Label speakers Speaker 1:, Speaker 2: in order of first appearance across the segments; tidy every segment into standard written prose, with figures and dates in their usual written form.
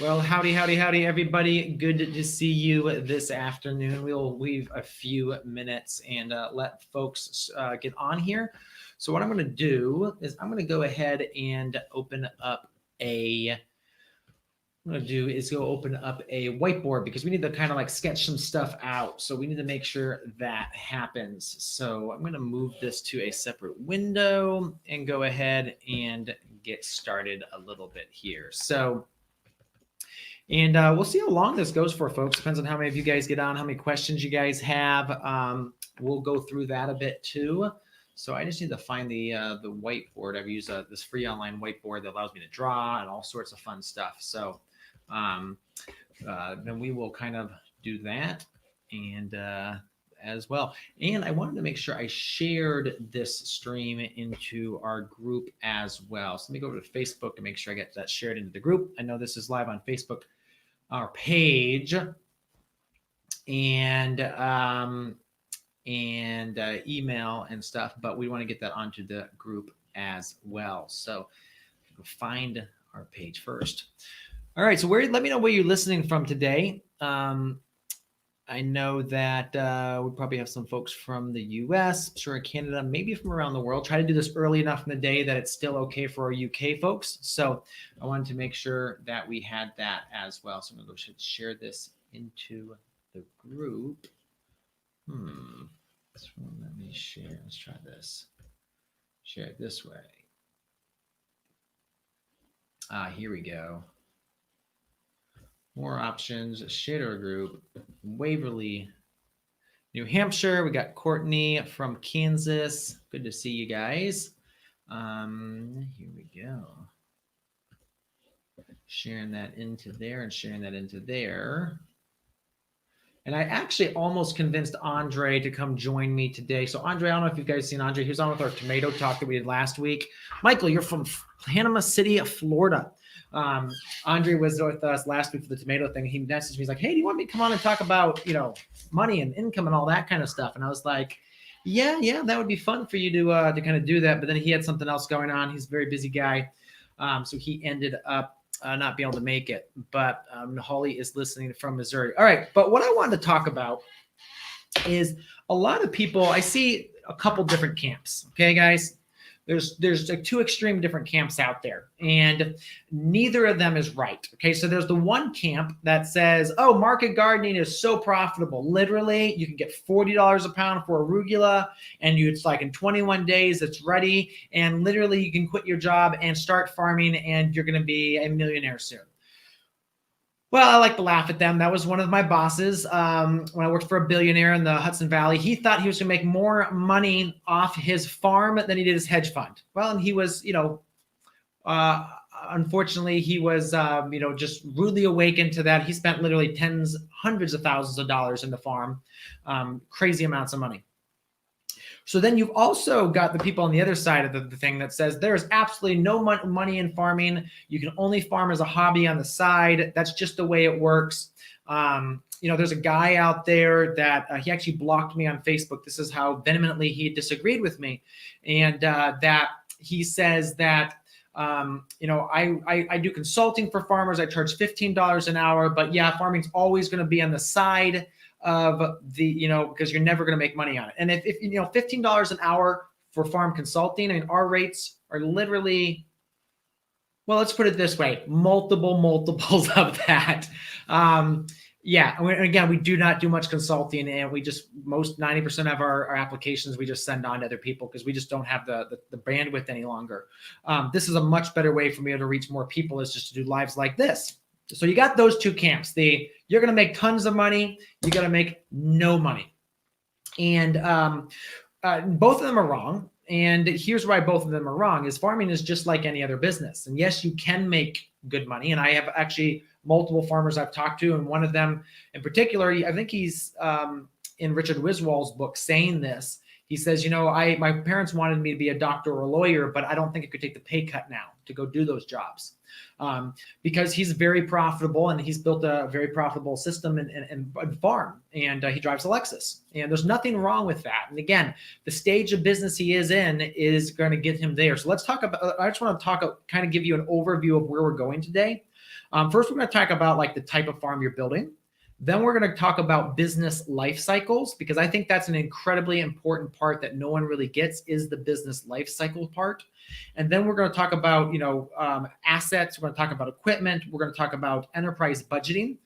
Speaker 1: Well, howdy, howdy, howdy, everybody. Good to see you this afternoon. We'll leave a few minutes and let folks get on here. So, what I'm going to do is I'm going to go ahead and open up a. What I'm going to do is go open up a whiteboard because we need to kind of like sketch some stuff out. So, we need to make sure that happens. So, I'm going to move this to a separate window and go ahead and get started a little bit here. And we'll see how long this goes for, folks. Depends on how many of you guys get on, how many questions you guys have. We'll go through that a bit too. So I just need to find the whiteboard. I've used this free online whiteboard that allows me to draw and all sorts of fun stuff. So then we will kind of do that and as well. And I wanted to make sure I shared this stream into our group as well. So let me go over to Facebook to make sure I get that shared into the group. I know this is live on Facebook, our page, and email and stuff, but we want to get that onto the group as well. So find our page first. All right, so let me know where you're listening from today. I know that we probably have some folks from the US, sure, Canada, maybe from around the world. Try to do this early enough in the day that it's still okay for our UK folks. So I wanted to make sure that we had that as well. So I'm going to go share this into the group. So let me share. Let's try this. Share it this way. Here we go. More options, share to a group, Waverly, New Hampshire. We got Courtney from Kansas. Good to see you guys. Here we go. Sharing that into there and sharing that into there. And I actually almost convinced Andre to come join me today. So Andre, I don't know if you guys seen Andre. He was on with our tomato talk that we did last week. Michael, you're from Panama City, Florida. Andre was with us last week for the tomato thing. He messaged me. He's like, hey, do you want me to come on and talk about, money and income and all that kind of stuff? And I was like, yeah, that would be fun for you to kind of do that. But then he had something else going on. He's a very busy guy. So he ended up not being able to make it. But Holly is listening from Missouri. All right. But what I wanted to talk about is a lot of people, I see a couple different camps. Okay, guys. There's like two extreme different camps out there, and neither of them is right. Okay, so there's the one camp that says, oh, market gardening is so profitable. Literally, you can get $40 a pound for arugula, and it's like in 21 days it's ready, and literally you can quit your job and start farming, and you're going to be a millionaire soon. Well, I like to laugh at them. That was one of my bosses when I worked for a billionaire in the Hudson Valley. He thought he was going to make more money off his farm than he did his hedge fund. Well, and he was, unfortunately, he was, just rudely awakened to that. He spent literally hundreds of thousands of dollars in the farm, crazy amounts of money. So then you've also got the people on the other side of the thing that says there's absolutely no money in farming. You can only farm as a hobby on the side. That's just the way it works. There's a guy out there that he actually blocked me on Facebook. This is how vehemently he disagreed with me. And that he says that, I do consulting for farmers. I charge $15 an hour. But yeah, farming's always going to be on the side of the, because you're never going to make money on it. And if $15 an hour for farm consulting, I mean, our rates are literally, well, let's put it this way, multiples of that. Again, we do not do much consulting, and we just 90% of our applications we just send on to other people because we just don't have the bandwidth any longer. This is a much better way for me to reach more people, is just to do lives like this. So you got those two camps. You're going to make tons of money. You got to make no money. And both of them are wrong. And here's why both of them are wrong is farming is just like any other business. And yes, you can make good money. And I have actually multiple farmers I've talked to. And one of them in particular, I think he's in Richard Wiswall's book saying this. He says, my parents wanted me to be a doctor or a lawyer, but I don't think I could take the pay cut now to go do those jobs. Because he's very profitable and he's built a very profitable system and farm, and he drives a Lexus, and there's nothing wrong with that. And again, the stage of business he is in is going to get him there. So let's talk about, I just want to kind of give you an overview of where we're going today. First, we're going to talk about like the type of farm you're building. Then we're going to talk about business life cycles, because I think that's an incredibly important part that no one really gets, is the business life cycle part. And then we're going to talk about, assets. We're going to talk about equipment. We're going to talk about enterprise budgeting,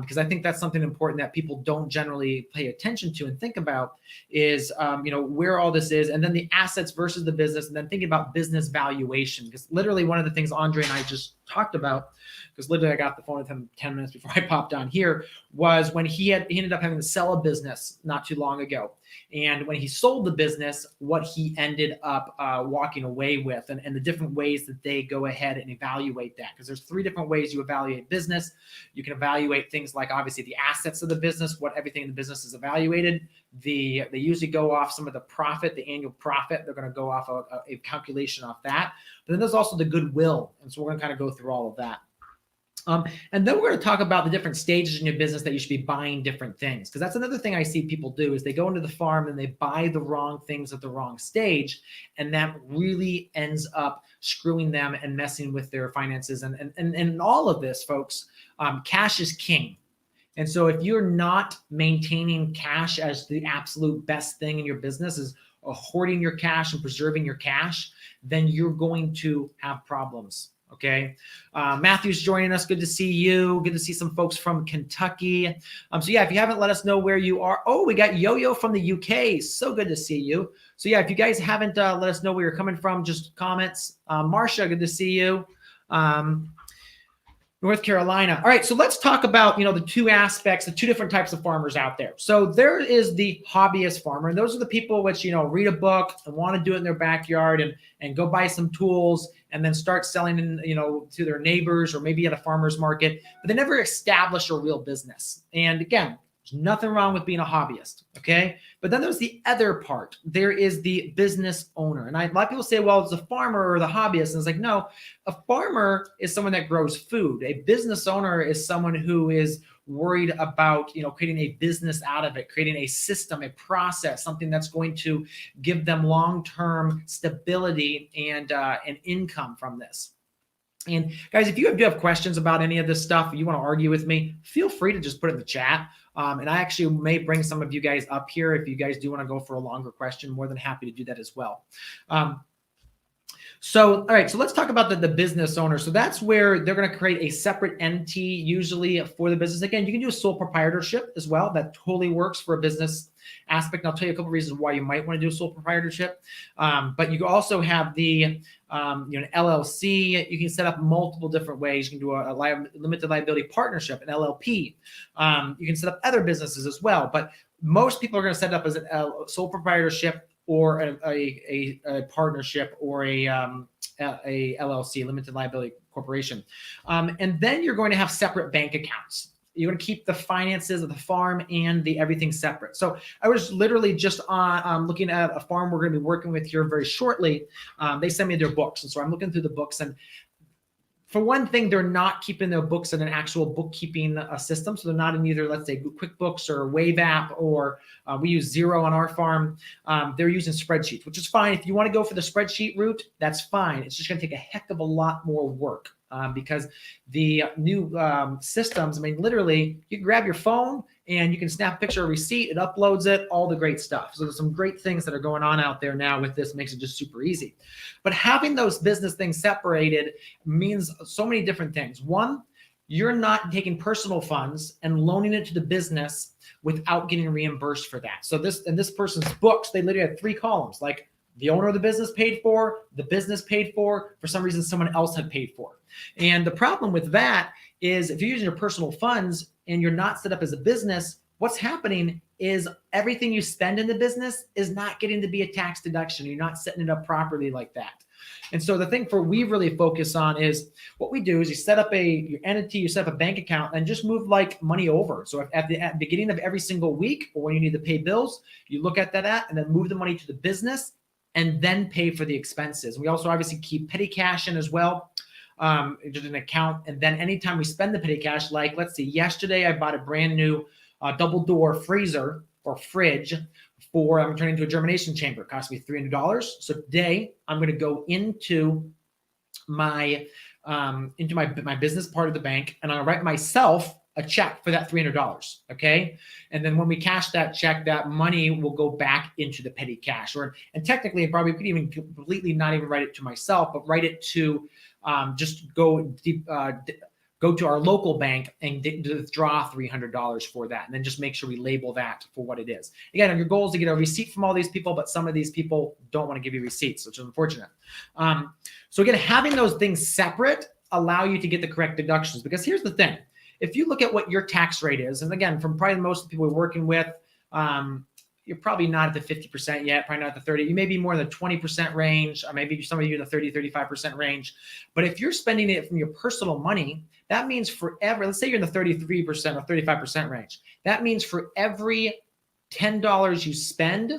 Speaker 1: because I think that's something important that people don't generally pay attention to and think about is, where all this is. And then the assets versus the business, and then thinking about business valuation, because literally one of the things Andre and I just talked about, because literally I got the phone with him 10 minutes before I popped on here, was when he ended up having to sell a business not too long ago. And when he sold the business, what he ended up walking away with, and the different ways that they go ahead and evaluate that. Because there's 3 different ways you evaluate business. You can evaluate things like obviously the assets of the business, what everything in the business is evaluated. They usually go off some of the profit, the annual profit. They're going to go off a calculation off that. But then there's also the goodwill. And so we're going to kind of go through all of that. And then we're going to talk about the different stages in your business that you should be buying different things. Because that's another thing I see people do is they go into the farm and they buy the wrong things at the wrong stage. And that really ends up screwing them and messing with their finances. And all of this, folks, cash is king. And so if you're not maintaining cash as the absolute best thing in your business, is hoarding your cash and preserving your cash, then you're going to have problems. Okay. Matthew's joining us. Good to see you. Good to see some folks from Kentucky. So yeah, if you haven't let us know where you are. Oh, we got Yo-Yo from the UK. So good to see you. So yeah, if you guys haven't let us know where you're coming from, just comments. Marsha, good to see you. North Carolina. All right, so let's talk about, the 2 aspects, the 2 different types of farmers out there. So there is the hobbyist farmer, and those are the people which, read a book and want to do it in their backyard and go buy some tools and then start selling, to their neighbors or maybe at a farmer's market, but they never establish a real business. And again, there's nothing wrong with being a hobbyist, okay? But then there's the other part. There is the business owner. And a lot of people say, well, it's the farmer or the hobbyist. And it's like, no, a farmer is someone that grows food. A business owner is someone who is worried about, creating a business out of it, creating a system, a process, something that's going to give them long-term stability and income from this. And guys, if you do have questions about any of this stuff, you want to argue with me, feel free to just put it in the chat. And I actually may bring some of you guys up here. If you guys do want to go for a longer question, more than happy to do that as well. All right, so let's talk about the business owner. So that's where they're going to create a separate entity, usually for the business. Again, you can do a sole proprietorship as well. That totally works for a business aspect. And I'll tell you a couple of reasons why you might want to do a sole proprietorship. But you also have the an LLC. You can set up multiple different ways. You can do a limited liability partnership, an LLP. You can set up other businesses as well. But most people are going to set up as a sole proprietorship or a partnership or a LLC, limited liability corporation. And then you're going to have separate bank accounts. You're going to keep the finances of the farm and the everything separate. So I was literally just looking at a farm we're going to be working with here very shortly. They sent me their books. And so I'm looking through the books, and for one thing, they're not keeping their books in an actual bookkeeping system. So they're not in either, let's say, QuickBooks or Wave app, or we use Xero on our farm. They're using spreadsheets, which is fine. If you want to go for the spreadsheet route, that's fine. It's just going to take a heck of a lot more work because the new systems, literally, you can grab your phone and you can snap a picture of a receipt, it uploads it, all the great stuff. So there's some great things that are going on out there now with this, makes it just super easy. But having those business things separated means so many different things. One, you're not taking personal funds and loaning it to the business without getting reimbursed for that. So this person's books, they literally had 3 columns, like the owner of the business paid for, the business paid for some reason someone else had paid for. And the problem with that is if you're using your personal funds and you're not set up as a business, what's happening is everything you spend in the business is not getting to be a tax deduction. You're not setting it up properly like that. And so the thing we really focus on is what we do is you set up your entity, you set up a bank account, and just move like money over. So at the beginning of every single week, or when you need to pay bills, you look at that and then move the money to the business and then pay for the expenses. We also obviously keep petty cash in as well, just an account. And then anytime we spend the petty cash, like let's see, yesterday I bought a brand new double door freezer or fridge I'm turning into a germination chamber. It cost me $300. So today I'm going to go into my business part of the bank, and I'll write myself a check for that $300. Okay. And then when we cash that check, that money will go back into the petty cash, and technically probably could even completely not even write it to myself, but write it to just go to our local bank and withdraw $300 for that. And then just make sure we label that for what it is. Again, your goal is to get a receipt from all these people, but some of these people don't want to give you receipts, which is unfortunate. So again, having those things separate allow you to get the correct deductions, because here's the thing. If you look at what your tax rate is, and again, from probably most of the people we're working with, you're probably not at the 50% yet, probably not at the 30. You may be more in the 20% range, or maybe some of you in the 30, 35% range. But if you're spending it from your personal money, that means forever, let's say you're in the 33% or 35% range. That means for every $10 you spend,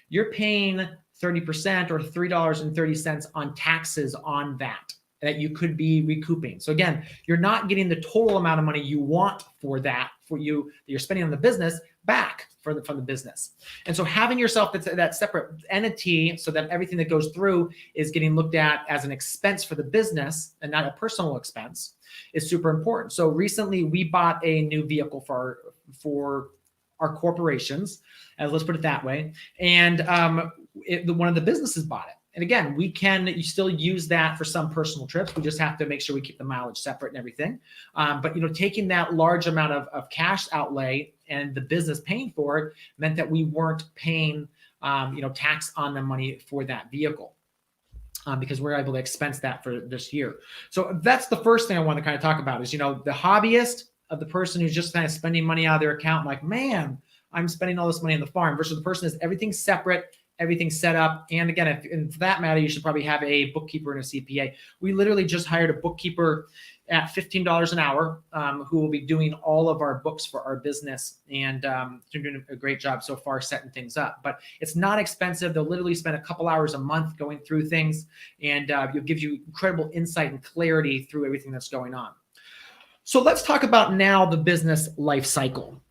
Speaker 1: you're paying 30% or $3.30 on taxes on that you could be recouping. So again, you're not getting the total amount of money you want that you're spending on the business back from the business. And so having yourself that separate entity so that everything that goes through is getting looked at as an expense for the business and not a personal expense is super important. So recently we bought a new vehicle for our corporations, let's put it that way. And one of the businesses bought it. And again, you still use that for some personal trips. We just have to make sure we keep the mileage separate and everything. But taking that large amount of cash outlay and the business paying for it meant that we weren't paying tax on the money for that vehicle. Because we're able to expense that for this year. So that's the first thing I want to kind of talk about is, the hobbyist of the person who's just kind of spending money out of their account, like, man, I'm spending all this money on the farm, versus the person is everything separate, everything set up. And again, and for that matter, you should probably have a bookkeeper and a CPA. We literally just hired a bookkeeper at $15 an hour, who will be doing all of our books for our business. And they're doing a great job so far setting things up. But it's not expensive. They'll literally spend a couple hours a month going through things, and it'll give you incredible insight and clarity through everything that's going on. So let's talk about now the business life cycle.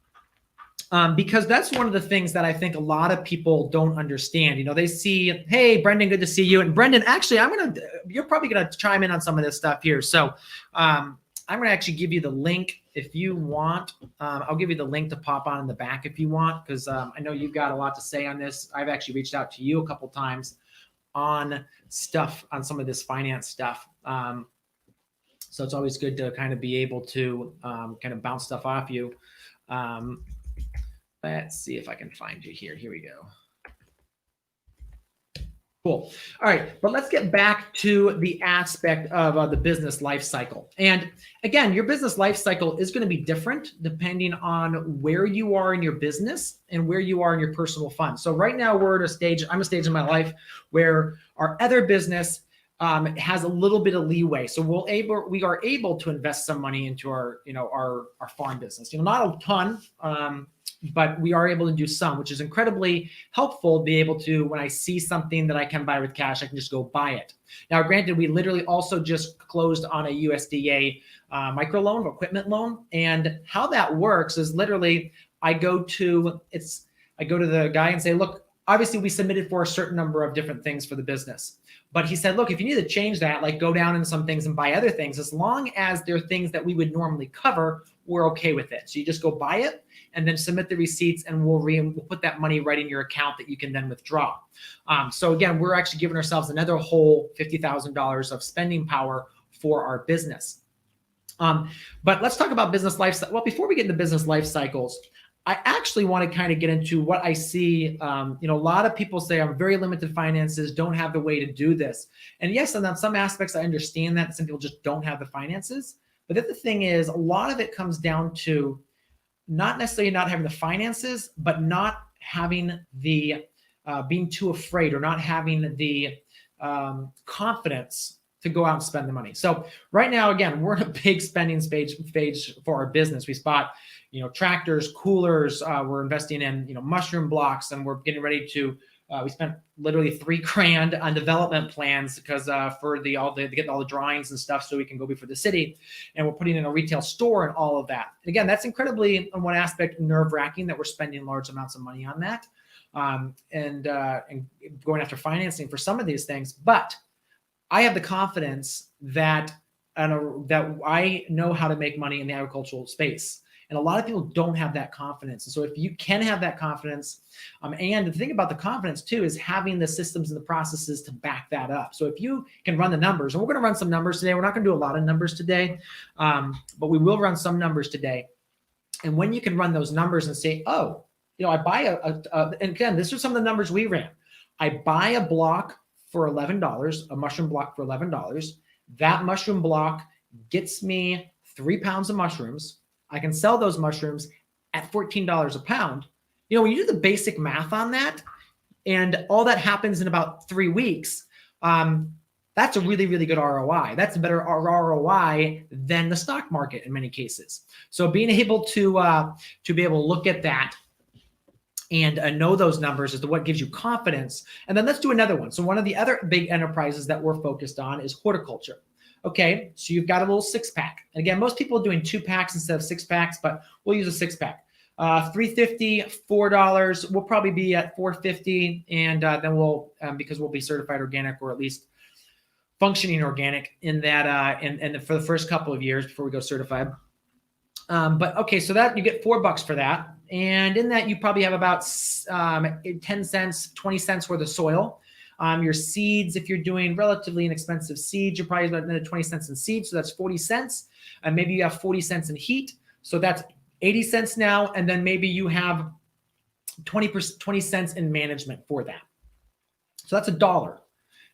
Speaker 1: Because that's one of the things that I think a lot of people don't understand. They see, hey, Brendan, good to see you. And Brendan, actually, you're probably going to chime in on some of this stuff here. So I'm going to actually give you the link if you want. I'll give you the link to pop on in the back if you want, because I know you've got a lot to say on this. I've actually reached out to you a couple times on some of this finance stuff. So it's always good to kind of be able to kind of bounce stuff off you. Let's see if I can find you here. Here we go. Cool. All right, but let's get back to the aspect of the business life cycle. And again, your business life cycle is going to be different depending on where you are in your business and where you are in your personal funds. So right now I'm at a stage in my life where our other business has a little bit of leeway. So we are able to invest some money into our farm business. Not a ton, but we are able to do some, which is incredibly helpful to be able to, when I see something that I can buy with cash, I can just go buy it. Now, granted, we literally also just closed on a USDA microloan, equipment loan. And how that works is literally I go to the guy and say, look, obviously we submitted for a certain number of different things for the business. But he said, look, if you need to change that, like go down in some things and buy other things, as long as they're things that we would normally cover, we're okay with it. So you just go buy it and then submit the receipts, and we'll put that money right in your account that you can then withdraw. So again, we're actually giving ourselves another whole $50,000 of spending power for our business. But let's talk about business life. Well, before we get into business life cycles, I actually want to kind of get into what I see. A lot of people say I'm very limited finances, don't have the way to do this. And yes, and on some aspects, I understand that some people just don't have the finances. But the other thing is, a lot of it comes down to not necessarily not having the finances, but not having the being too afraid, or not having the confidence to go out and spend the money. So right now, again, we're in a big spending stage for our business. We bought, tractors, coolers. We're investing in, mushroom blocks, and we're getting ready to. We spent literally $3,000 on development plans because to get all the drawings and stuff so we can go before the city, and we're putting in a retail store and all of that. Again, that's incredibly, on one aspect, nerve-wracking that we're spending large amounts of money on that, and going after financing for some of these things, but I have the confidence that I know how to make money in the agricultural space. And a lot of people don't have that confidence. And so if you can have that confidence, and the thing about the confidence too is having the systems and the processes to back that up. So if you can run the numbers, and we're going to run some numbers today, we're not going to do a lot of numbers today, but we will run some numbers today. And when you can run those numbers and say, oh, I buy and again, this are some of the numbers we ran. I buy a block for $11, a mushroom block for $11. That mushroom block gets me 3 pounds of mushrooms. I can sell those mushrooms at $14 a pound. When you do the basic math on that, and all that happens in about 3 weeks, that's a really, really good ROI. That's a better ROI than the stock market in many cases. So being able to be able to look at that and know those numbers is what gives you confidence. And then let's do another one. So one of the other big enterprises that we're focused on is horticulture. Okay, so you've got a little 6-pack. And again, most people are doing 2-packs instead of 6-packs, but we'll use a 6-pack. $3.50, $4. We'll probably be at $4.50, and then we'll because we'll be certified organic, or at least functioning organic in that and for the first couple of years before we go certified. But okay, so that you get $4 for that. And in that, you probably have about 10 cents, 20 cents worth of soil. Your seeds, if you're doing relatively inexpensive seeds, you're probably about another 20 cents in seeds. So that's 40 cents. And maybe you have 40 cents in heat. So that's 80 cents now. And then maybe you have 20 cents in management for that. So that's $1. So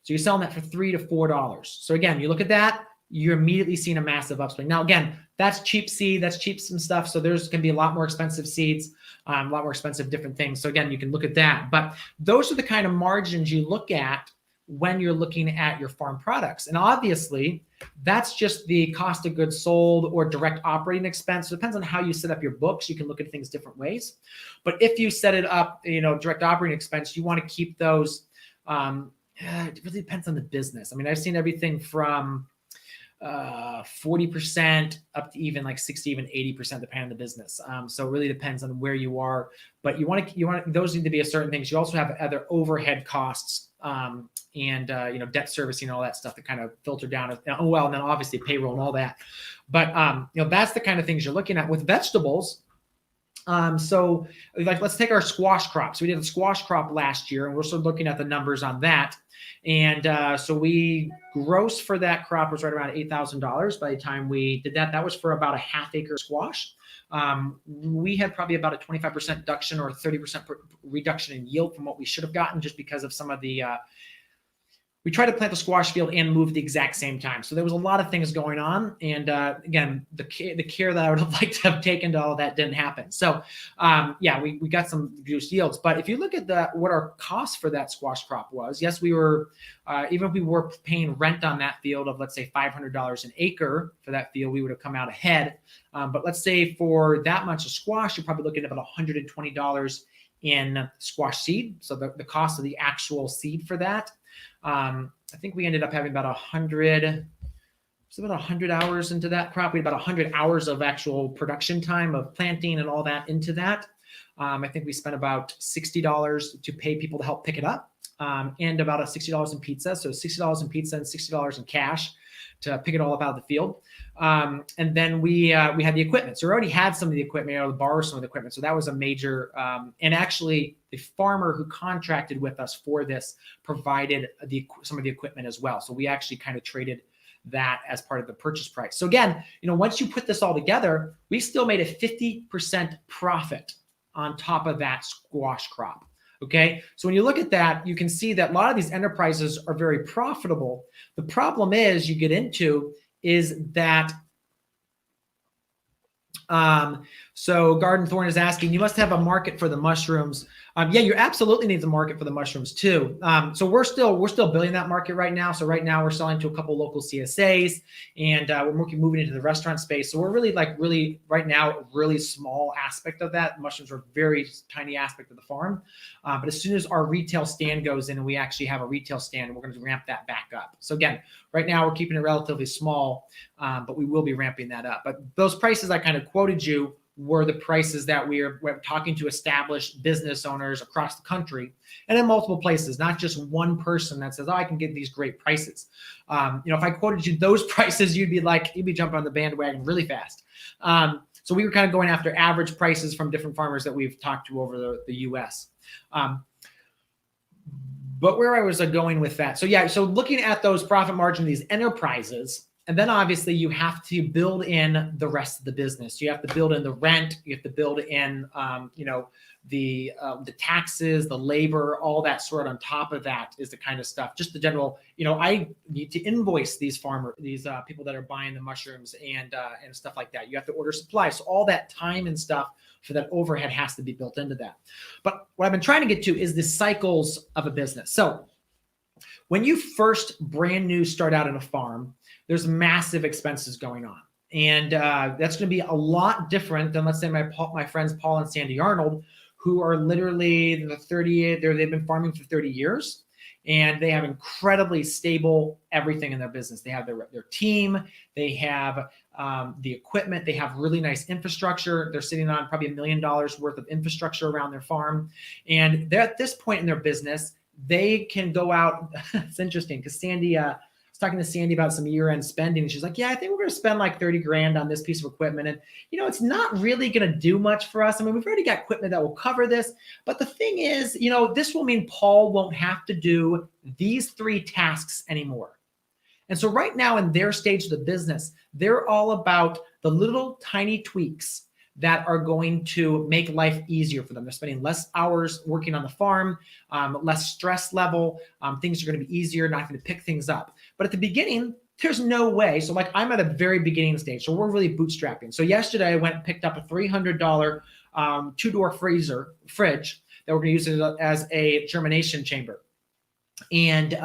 Speaker 1: you're selling that for $3 to $4. So again, you look at that, you're immediately seeing a massive upswing. Now, again, that's cheap seed, that's cheap some stuff. So there's going to be a lot more expensive seeds, a lot more expensive different things. So again, you can look at that. But those are the kind of margins you look at when you're looking at your farm products. And obviously, that's just the cost of goods sold or direct operating expense. It depends on how you set up your books. You can look at things different ways. But if you set it up, direct operating expense, you want to keep those. It really depends on the business. I mean, I've seen everything from 40% up to even like 60, even 80%, depending on the business. So it really depends on where you are, but you want those need to be a certain things. You also have other overhead costs, and debt servicing and all that stuff that kind of filter down. And then obviously payroll and all that. But that's the kind of things you're looking at with vegetables. So like, let's take our squash crop. So we did a squash crop last year, and we're still looking at the numbers on that. And so we gross for that crop was right around $8,000 by the time we did that. That was for about a half-acre squash. We had probably about a 25% reduction or 30% reduction in yield from what we should have gotten, just because of some of the we tried to plant the squash field and move at the exact same time. So there was a lot of things going on. And again, the care that I would have liked to have taken to all of that didn't happen. So we got some reduced yields. But if you look at what our cost for that squash crop was, yes, we were, even if we were paying rent on that field of, let's say, $500 an acre for that field, we would have come out ahead. But let's say for that much of squash, you're probably looking at about $120 in squash seed. So the cost of the actual seed for that. I think we ended up having about 100 hours into that crop. We had about 100 hours of actual production time of planting and all that into that. I think we spent about $60 to pay people to help pick it up, and about $60 in pizza. So $60 in pizza and $60 in cash to pick it all up out of the field. And then we had the equipment. So we already had some of the equipment, or borrow some of the equipment. So that was a major, and actually the farmer who contracted with us for this provided some of the equipment as well. So we actually kind of traded that as part of the purchase price. So again, once you put this all together, we still made a 50% profit on top of that squash crop. Okay. So when you look at that, you can see that a lot of these enterprises are very profitable. The problem is you get into is that So Garden Thorn is asking, you must have a market for the mushrooms. Yeah, you absolutely need the market for the mushrooms too. So we're still building that market right now. So right now we're selling to a couple local CSAs, and we're moving into the restaurant space. So we're really right now a really small aspect of that. Mushrooms are a very tiny aspect of the farm. But as soon as our retail stand goes in, and we actually have a retail stand, we're going to ramp that back up. So again, right now we're keeping it relatively small, but we will be ramping that up. But those prices I kind of quoted you were the prices that we're talking to established business owners across the country and in multiple places, not just one person that says, oh, I can get these great prices. If I quoted you those prices, you'd be jumping on the bandwagon really fast. So we were kind of going after average prices from different farmers that we've talked to over the US. But where I was going with that. So yeah, so looking at those profit margin, these enterprises, and then obviously you have to build in the rest of the business. You have to build in the rent. You have to build in, the taxes, the labor, all that sort on top of that is the kind of stuff. Just the general, I need to invoice these people that are buying the mushrooms and stuff like that. You have to order supplies. So all that time and stuff for that overhead has to be built into that. But what I've been trying to get to is the cycles of a business. So when you first brand new start out in a farm, there's massive expenses going on. And that's going to be a lot different than, let's say, my friends Paul and Sandy Arnold, who are literally they've been farming for 30 years, and they have incredibly stable everything in their business. They have their team, they have the equipment, they have really nice infrastructure. They're sitting on probably $1 million worth of infrastructure around their farm. And they're at this point in their business, they can go out. It's interesting because Sandy, I was talking to Sandy about some year-end spending, and she's like, yeah, I think we're going to spend like 30 grand on this piece of equipment. And, it's not really going to do much for us. I mean, we've already got equipment that will cover this. But the thing is, this will mean Paul won't have to do these 3 tasks anymore. And so right now in their stage of the business, they're all about the little tiny tweaks that are going to make life easier for them. They're spending less hours working on the farm, less stress level. Things are going to be easier, not going to pick things up. But at the beginning, there's no way. So like I'm at a very beginning stage. So we're really bootstrapping. So yesterday I went and picked up a $300 2-door fridge that we're going to use as a germination chamber. And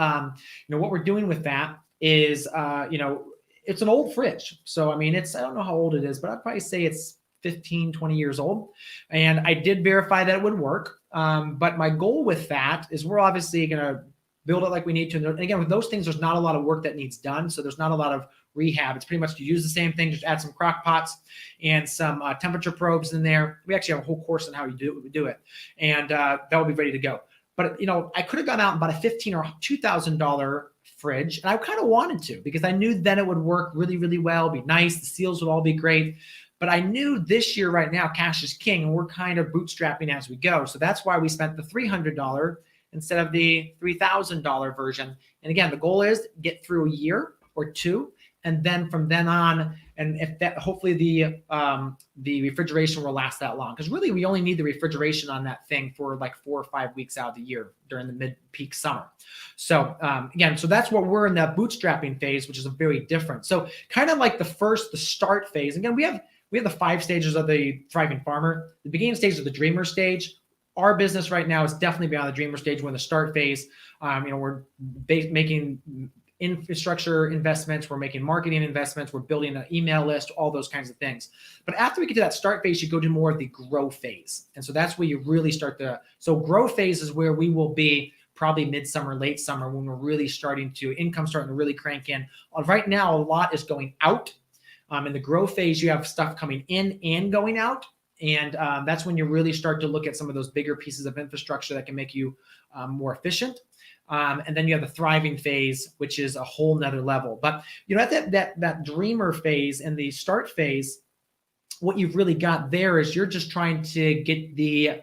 Speaker 1: what we're doing with that is, it's an old fridge. So, I mean, I don't know how old it is, but I'd probably say it's 15, 20 years old. And I did verify that it would work. But my goal with that is we're obviously going to build it like we need to. And again, with those things, there's not a lot of work that needs done. So there's not a lot of rehab. It's pretty much to use the same thing, just add some crock pots and some temperature probes in there. We actually have a whole course on how we do it. And that will be ready to go. But, I could have gone out and bought a $1,500 or $2,000 fridge. And I kind of wanted to, because I knew then it would work really, really well, be nice. The seals would all be great. But I knew this year right now, cash is king, and we're kind of bootstrapping as we go. So that's why we spent the $300 instead of the $3,000 version. And again, the goal is get through a year or 2. And then from then on, and if that, hopefully the refrigeration will last that long. Because really we only need the refrigeration on that thing for like 4 or 5 weeks out of the year during the mid-peak summer. So again, so that's what we're in that bootstrapping phase, which is a very different. So kind of like the start phase. Again, we have the 5 stages of the thriving farmer. The beginning stage is the dreamer stage. Our business right now is definitely beyond the dreamer stage. We're in the start phase. We're making infrastructure investments, we're making marketing investments, we're building an email list, all those kinds of things. But after we get to that start phase, you go to more of the grow phase. And so that's where you really so grow phase is where we will be probably midsummer, late summer, when we're really starting to really crank in. Right now, a lot is going out. In the grow phase, you have stuff coming in and going out. And that's when you really start to look at some of those bigger pieces of infrastructure that can make you more efficient. And then you have the thriving phase, which is a whole nother level. But at that dreamer phase and the start phase, what you've really got there is you're just trying to get the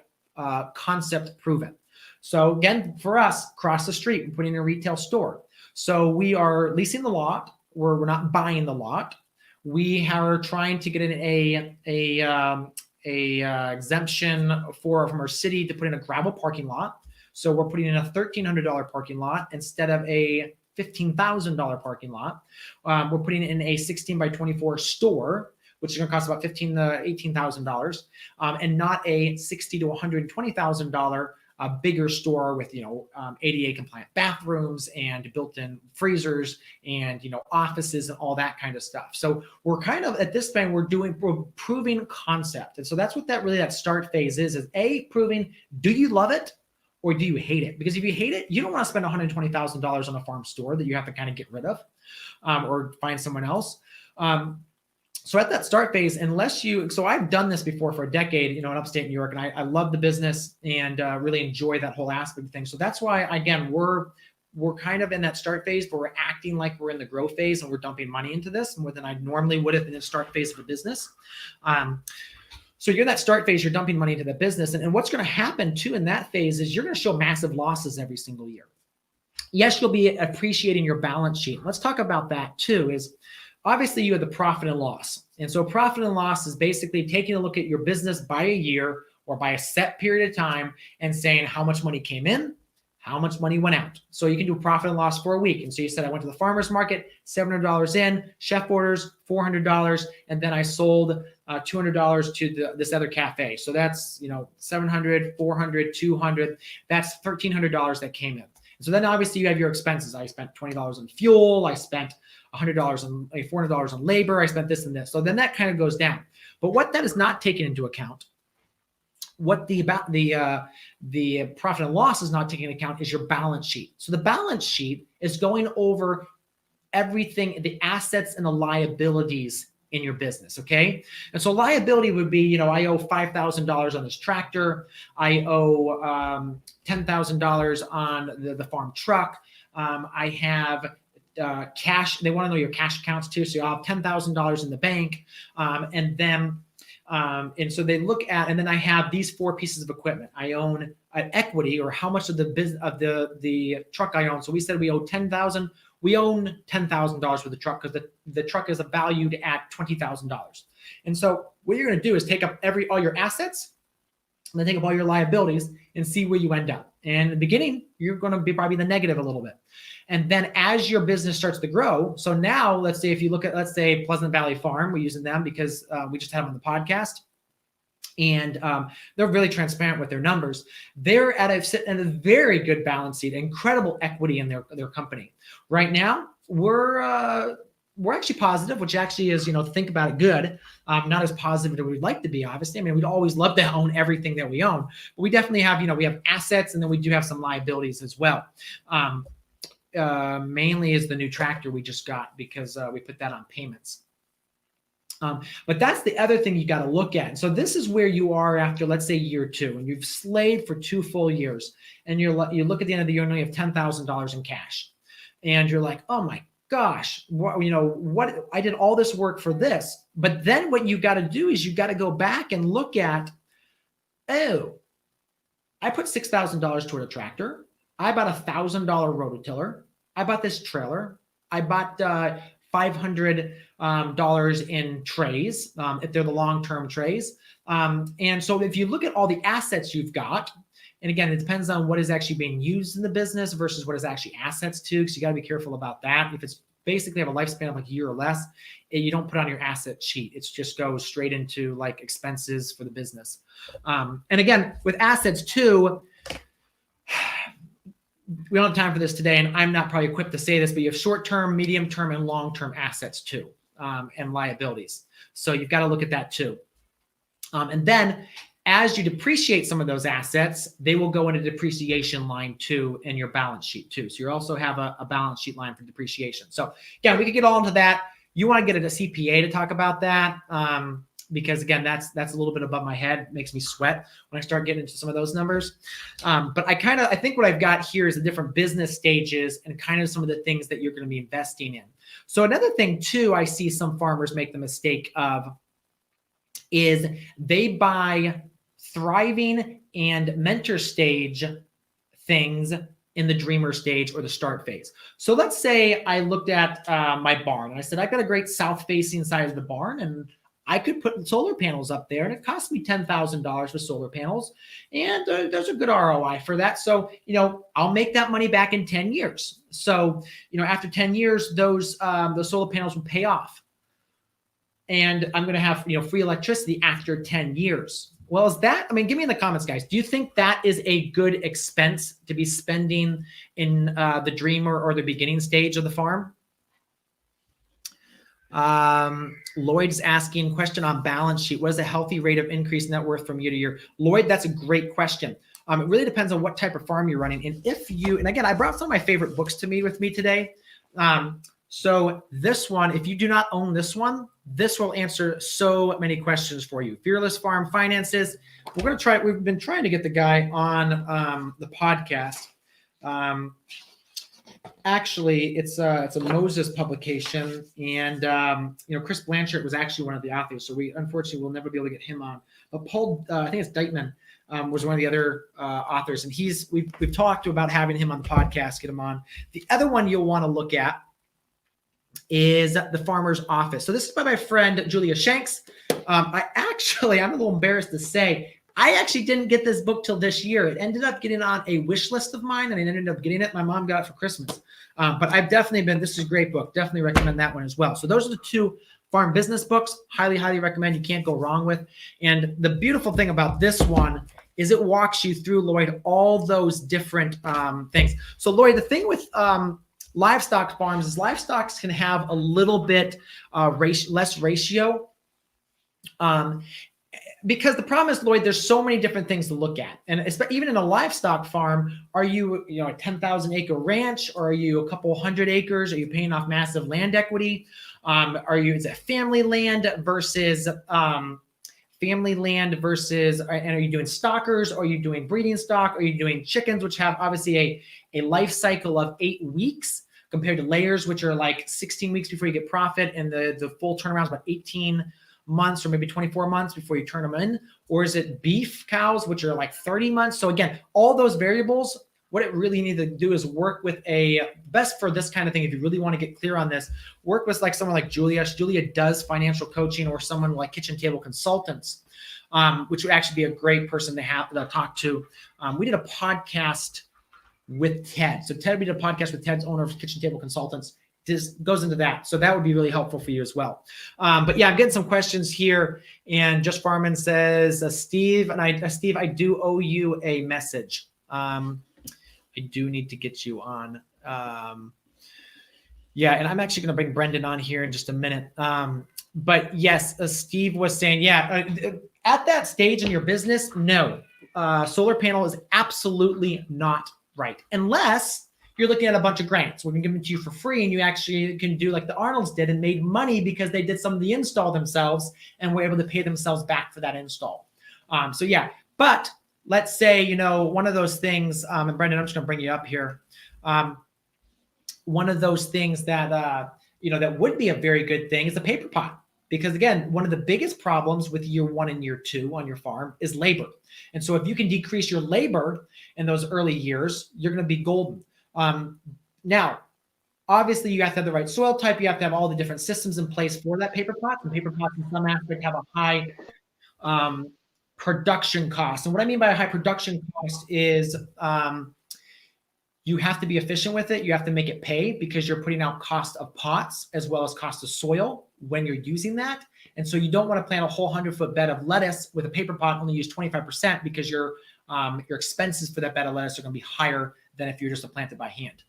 Speaker 1: concept proven. So again, for us, across the street, we're putting in a retail store. So we are leasing the lot. We're not buying the lot. We are trying to get in a exemption from our city to put in a gravel parking lot. So we're putting in a $1,300 parking lot instead of a $15,000 parking lot. We're putting in a 16 by 24 store, which is going to cost about $15,000 to $18,000, and not a $60,000 to $120,000 a bigger store with, ADA compliant bathrooms and built-in freezers and, offices and all that kind of stuff. So we're kind of at this point, we're proving concept. And so that's what that start phase is A, proving, do you love it or do you hate it? Because if you hate it, you don't want to spend $120,000 on a farm store that you have to kind of get rid of, or find someone else. So at that start phase, so I've done this before for a decade, in upstate New York, and I love the business and really enjoy that whole aspect of things. So that's why, again, we're kind of in that start phase, but we're acting like we're in the growth phase and we're dumping money into this more than I normally would have in the start phase of a business. So you're in that start phase, you're dumping money into the business. And what's going to happen too in that phase is you're going to show massive losses every single year. Yes, you'll be appreciating your balance sheet. Let's talk about that too, is obviously you have the profit and loss. And so profit and loss is basically taking a look at your business by a year or by a set period of time and saying how much money came in, how much money went out. So you can do profit and loss for a week. And so you said, I went to the farmer's market, $700 in, chef orders, $400, and then I sold $200 to this other cafe. So that's, $700, $400, $200, that's $1,300 that came in. And so then obviously you have your expenses. I spent $20 on fuel. I spent $100 on $400 on labor. I spent this and this. So then that kind of goes down. But what that is not taken into account, what the profit and loss is not taking into account is your balance sheet. So the balance sheet is going over everything, the assets and the liabilities in your business. Okay. And so liability would be, I owe $5,000 on this tractor. I owe $10,000 on the farm truck. I have cash. They want to know your cash accounts too. So you'll have $10,000 in the bank. And so they look at, and then I have these 4 pieces of equipment. I own an equity, or how much of the business of the truck I own. So we said we owe $10,000. We own $10,000 for the truck because the truck is valued at $20,000. And so what you're going to do is take up all your assets, and then take up all your liabilities and see where you end up. And in the beginning, you're going to be probably the negative a little bit. And then as your business starts to grow, so now let's say if you look at, let's say Pleasant Valley Farm, we're using them because we just had them on the podcast. And they're really transparent with their numbers. They're at a very good balance sheet, incredible equity in their company. Right now, we're actually positive, which actually is, think about it, good. Not as positive as we'd like to be, obviously. I mean, we'd always love to own everything that we own, but we definitely have, we have assets, and then we do have some liabilities as well. Mainly is the new tractor we just got because we put that on payments. But that's the other thing you got to look at. So this is where you are after, let's say, year 2, and you've slaved for 2 full years, and you look at the end of the year and you have $10,000 in cash, and you're like, oh my gosh, what I did all this work for this. But then what you got to do is you got to go back and look at, I put $6,000 toward a tractor. I bought a $1,000 rototiller. I bought this trailer. I bought $500 in trays, if they're the long-term trays. And so if you look at all the assets you've got, and again, it depends on what is actually being used in the business versus what is actually assets too. So you got to be careful about that. If it's basically have a lifespan of like a year or less, you don't put on your asset sheet. It just goes straight into like expenses for the business. And again, with assets too, we don't have time for this today, and I'm not probably equipped to say this, but you have short-term, medium-term, and long-term assets too, and liabilities. So you've got to look at that too. And then as you depreciate some of those assets, they will go in a depreciation line too in your balance sheet too. So you also have a balance sheet line for depreciation. So again, we could get all into that. You want to get a CPA to talk about that. Because again, that's a little bit above my head. It makes me sweat when I start getting into some of those numbers. But I think what I've got here is the different business stages and kind of some of the things that you're going to be investing in. So another thing too, I see some farmers make the mistake of is they buy thriving and mentor stage things in the dreamer stage or the start phase. So let's say I looked at my barn and I said, I've got a great south facing side of the barn, and I could put solar panels up there, and it cost me $10,000 for solar panels, and there's a good ROI for that. So, I'll make that money back in 10 years. So, after 10 years, those solar panels will pay off. and I'm going to have, free electricity after 10 years. Well, is that, give me in the comments, guys. Do you think that is a good expense to be spending in the dreamer or the beginning stage of the farm? Lloyd's asking question on balance sheet. What is a healthy rate of increase net worth from year to year? Lloyd, that's a great question. It really depends on what type of farm you're running. And and again, I brought some of my favorite books with me today. So this one, if you do not own this one, this will answer so many questions for you. Fearless Farm Finances. We're going to try, we've been trying to get the guy on the podcast. Actually, it's a Moses publication, and Chris Blanchard was actually one of the authors, so we unfortunately will never be able to get him on. But Paul, I think it's Deitman, was one of the other authors, and we've talked about having him on the podcast, get him on. The other one you'll want to look at is The Farmer's Office. So this is by my friend Julia Shanks. I'm a little embarrassed to say, I actually didn't get this book till this year. It ended up getting on a wish list of mine, and I ended up getting it. My mom got it for Christmas. But I've definitely this is a great book. Definitely recommend that one as well. So those are the two farm business books. Highly, highly recommend. You can't go wrong with. And the beautiful thing about this one is it walks you through, Lloyd, all those different things. So Lloyd, the thing with livestock farms is livestock can have a little bit less ratio. Because the problem is, Lloyd, there's so many different things to look at. And even in a livestock farm, are you, a 10,000 acre ranch, or are you a couple hundred acres? Are you paying off massive land equity? Is it family land versus, and are you doing stockers? Or are you doing breeding stock? Are you doing chickens, which have obviously a life cycle of 8 weeks compared to layers, which are like 16 weeks before you get profit, and the full turnaround is about 18 months or maybe 24 months before you turn them in? Or is it beef cows, which are like 30 months? So again, all those variables, what it really needs to do is work with best for this kind of thing. If you really want to get clear on this, work with someone like Julia. Julia does financial coaching, or someone like Kitchen Table Consultants, which would actually be a great person to talk to. We did a podcast with Ted. So Ted, we did a podcast with Ted's owner of Kitchen Table Consultants. This goes into that. So that would be really helpful for you as well. But yeah, I'm getting some questions here. And Just Farman says, Steve, I do owe you a message. I do need to get you on. Yeah, and I'm actually going to bring Brendan on here in just a minute. But yes, Steve was saying, at that stage in your business, no, solar panel is absolutely not right. Unless you're looking at a bunch of grants. We're going to give them to you for free, and you actually can do like the Arnolds did and made money because they did some of the install themselves and were able to pay themselves back for that install. So yeah, but let's say, one of those things, and Brendan, I'm just going to bring you up here. One of those things that, that would be a very good thing is the paper pot. Because again, one of the biggest problems with year 1 and year 2 on your farm is labor. And so if you can decrease your labor in those early years, you're going to be golden. Now, obviously, you have to have the right soil type. You have to have all the different systems in place for that paper pot. And paper pots, in some aspect, have a high production cost. And what I mean by a high production cost is you have to be efficient with it. You have to make it pay, because you're putting out cost of pots as well as cost of soil when you're using that. And so you don't want to plant a whole 100-foot bed of lettuce with a paper pot, only use 25%, because your expenses for that bed of lettuce are going to be higher than if you're just to plant it by hand.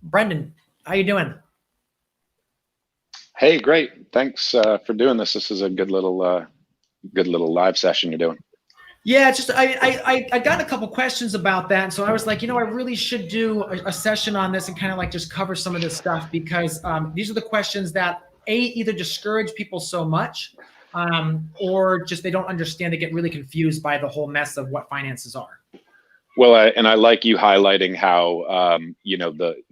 Speaker 1: Brendan, how you doing?
Speaker 2: Hey, great. Thanks for doing this. This is a good little live session you're doing.
Speaker 1: Yeah, just I got a couple questions about that. And so I was like, I really should do a session on this and kind of like just cover some of this stuff, because these are the questions that either discourage people so much, or just they don't understand. They get really confused by the whole mess of what finances are.
Speaker 2: Well, I like you highlighting how,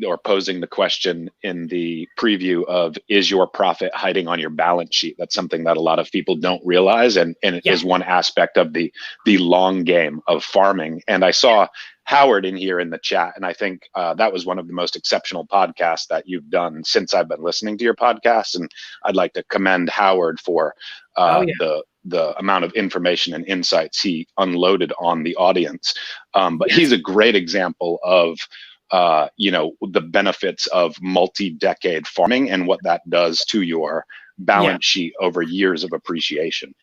Speaker 2: or posing the question in the preview of, is your profit hiding on your balance sheet? That's something that a lot of people don't realize. And it is one aspect of the long game of farming. And I saw Howard in here in the chat, and I think that was one of the most exceptional podcasts that you've done since I've been listening to your podcast. And I'd like to commend Howard for the amount of information and insights he unloaded on the audience. But he's a great example of, the benefits of multi-decade farming and what that does to your balance sheet over years of appreciation.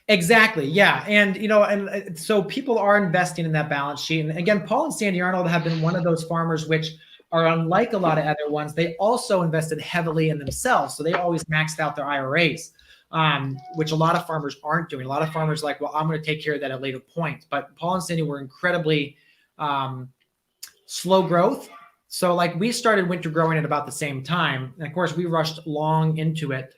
Speaker 1: Exactly. Yeah. And, and so people are investing in that balance sheet. And again, Paul and Sandy Arnold have been one of those farmers, which are unlike a lot of other ones. They also invested heavily in themselves. So they always maxed out their IRAs, which a lot of farmers aren't doing. A lot of farmers like, well, I'm going to take care of that at a later point. But Paul and Sandy were incredibly slow growth. So like we started winter growing at about the same time. And of course, we rushed long into it.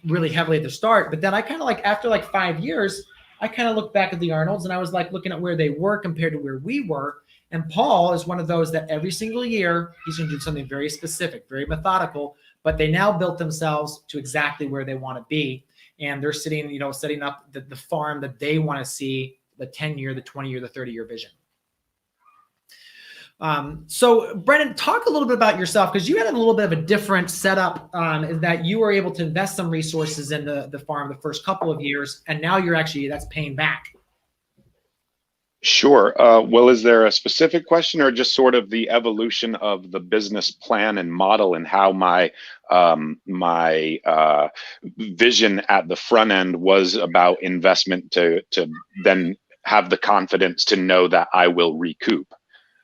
Speaker 1: Really heavily at the start, but then I kind of like after like 5 years, I kind of looked back at the Arnolds and I was like looking at where they were compared to where we were. And Paul is one of those that every single year he's going to do something very specific, very methodical, but they now built themselves to exactly where they want to be. And they're sitting, setting up the farm that they want to see, the 10-year, the 20-year, the 30-year vision. So Brendan, talk a little bit about yourself, because you had a little bit of a different setup, that you were able to invest some resources in the farm the first couple of years, and now that's paying back.
Speaker 2: Sure. Well, is there a specific question or just sort of the evolution of the business plan and model and how my vision at the front end was about investment to then have the confidence to know that I will recoup?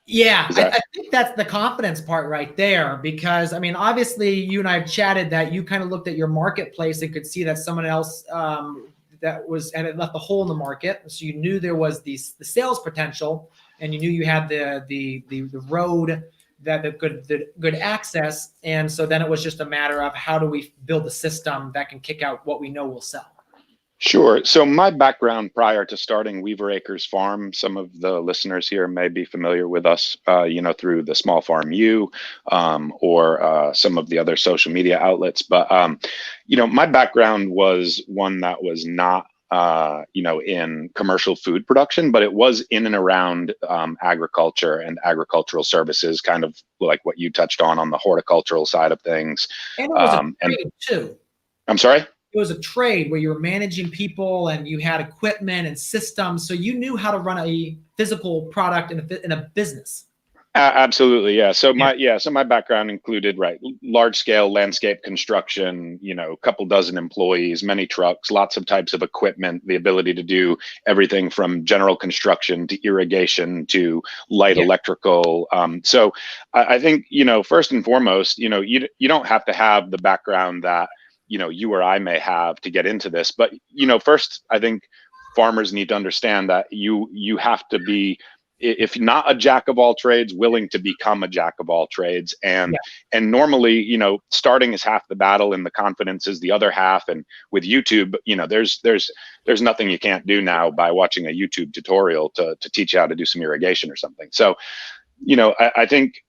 Speaker 1: Yeah, I think that's the confidence part right there, because I mean, obviously you and I have chatted that you kind of looked at your marketplace and could see that someone else and it left a hole in the market. So you knew there was the sales potential, and you knew you had the road, that the good access. And so then it was just a matter of how do we build a system that can kick out what we know will sell.
Speaker 2: Sure. So my background prior to starting Weaver Acres Farm, some of the listeners here may be familiar with us, through the Small Farm U, or some of the other social media outlets. But, my background was one that was not, in commercial food production, but it was in and around agriculture and agricultural services, kind of like what you touched on the horticultural side of things.
Speaker 1: And it was a trade too.
Speaker 2: I'm sorry?
Speaker 1: It was a trade where you were managing people and you had equipment and systems. So you knew how to run a physical product in a business.
Speaker 2: Absolutely. Yeah. So my background included, large scale landscape construction, a couple dozen employees, many trucks, lots of types of equipment, the ability to do everything from general construction to irrigation to light electrical. So I think, first and foremost, you don't have to have the background that, you or I may have to get into this. But, first, I think farmers need to understand that you have to be, if not a jack of all trades, willing to become a jack of all trades. And normally, starting is half the battle and the confidence is the other half. And with YouTube, there's nothing you can't do now by watching a YouTube tutorial to teach you how to do some irrigation or something. So, I think,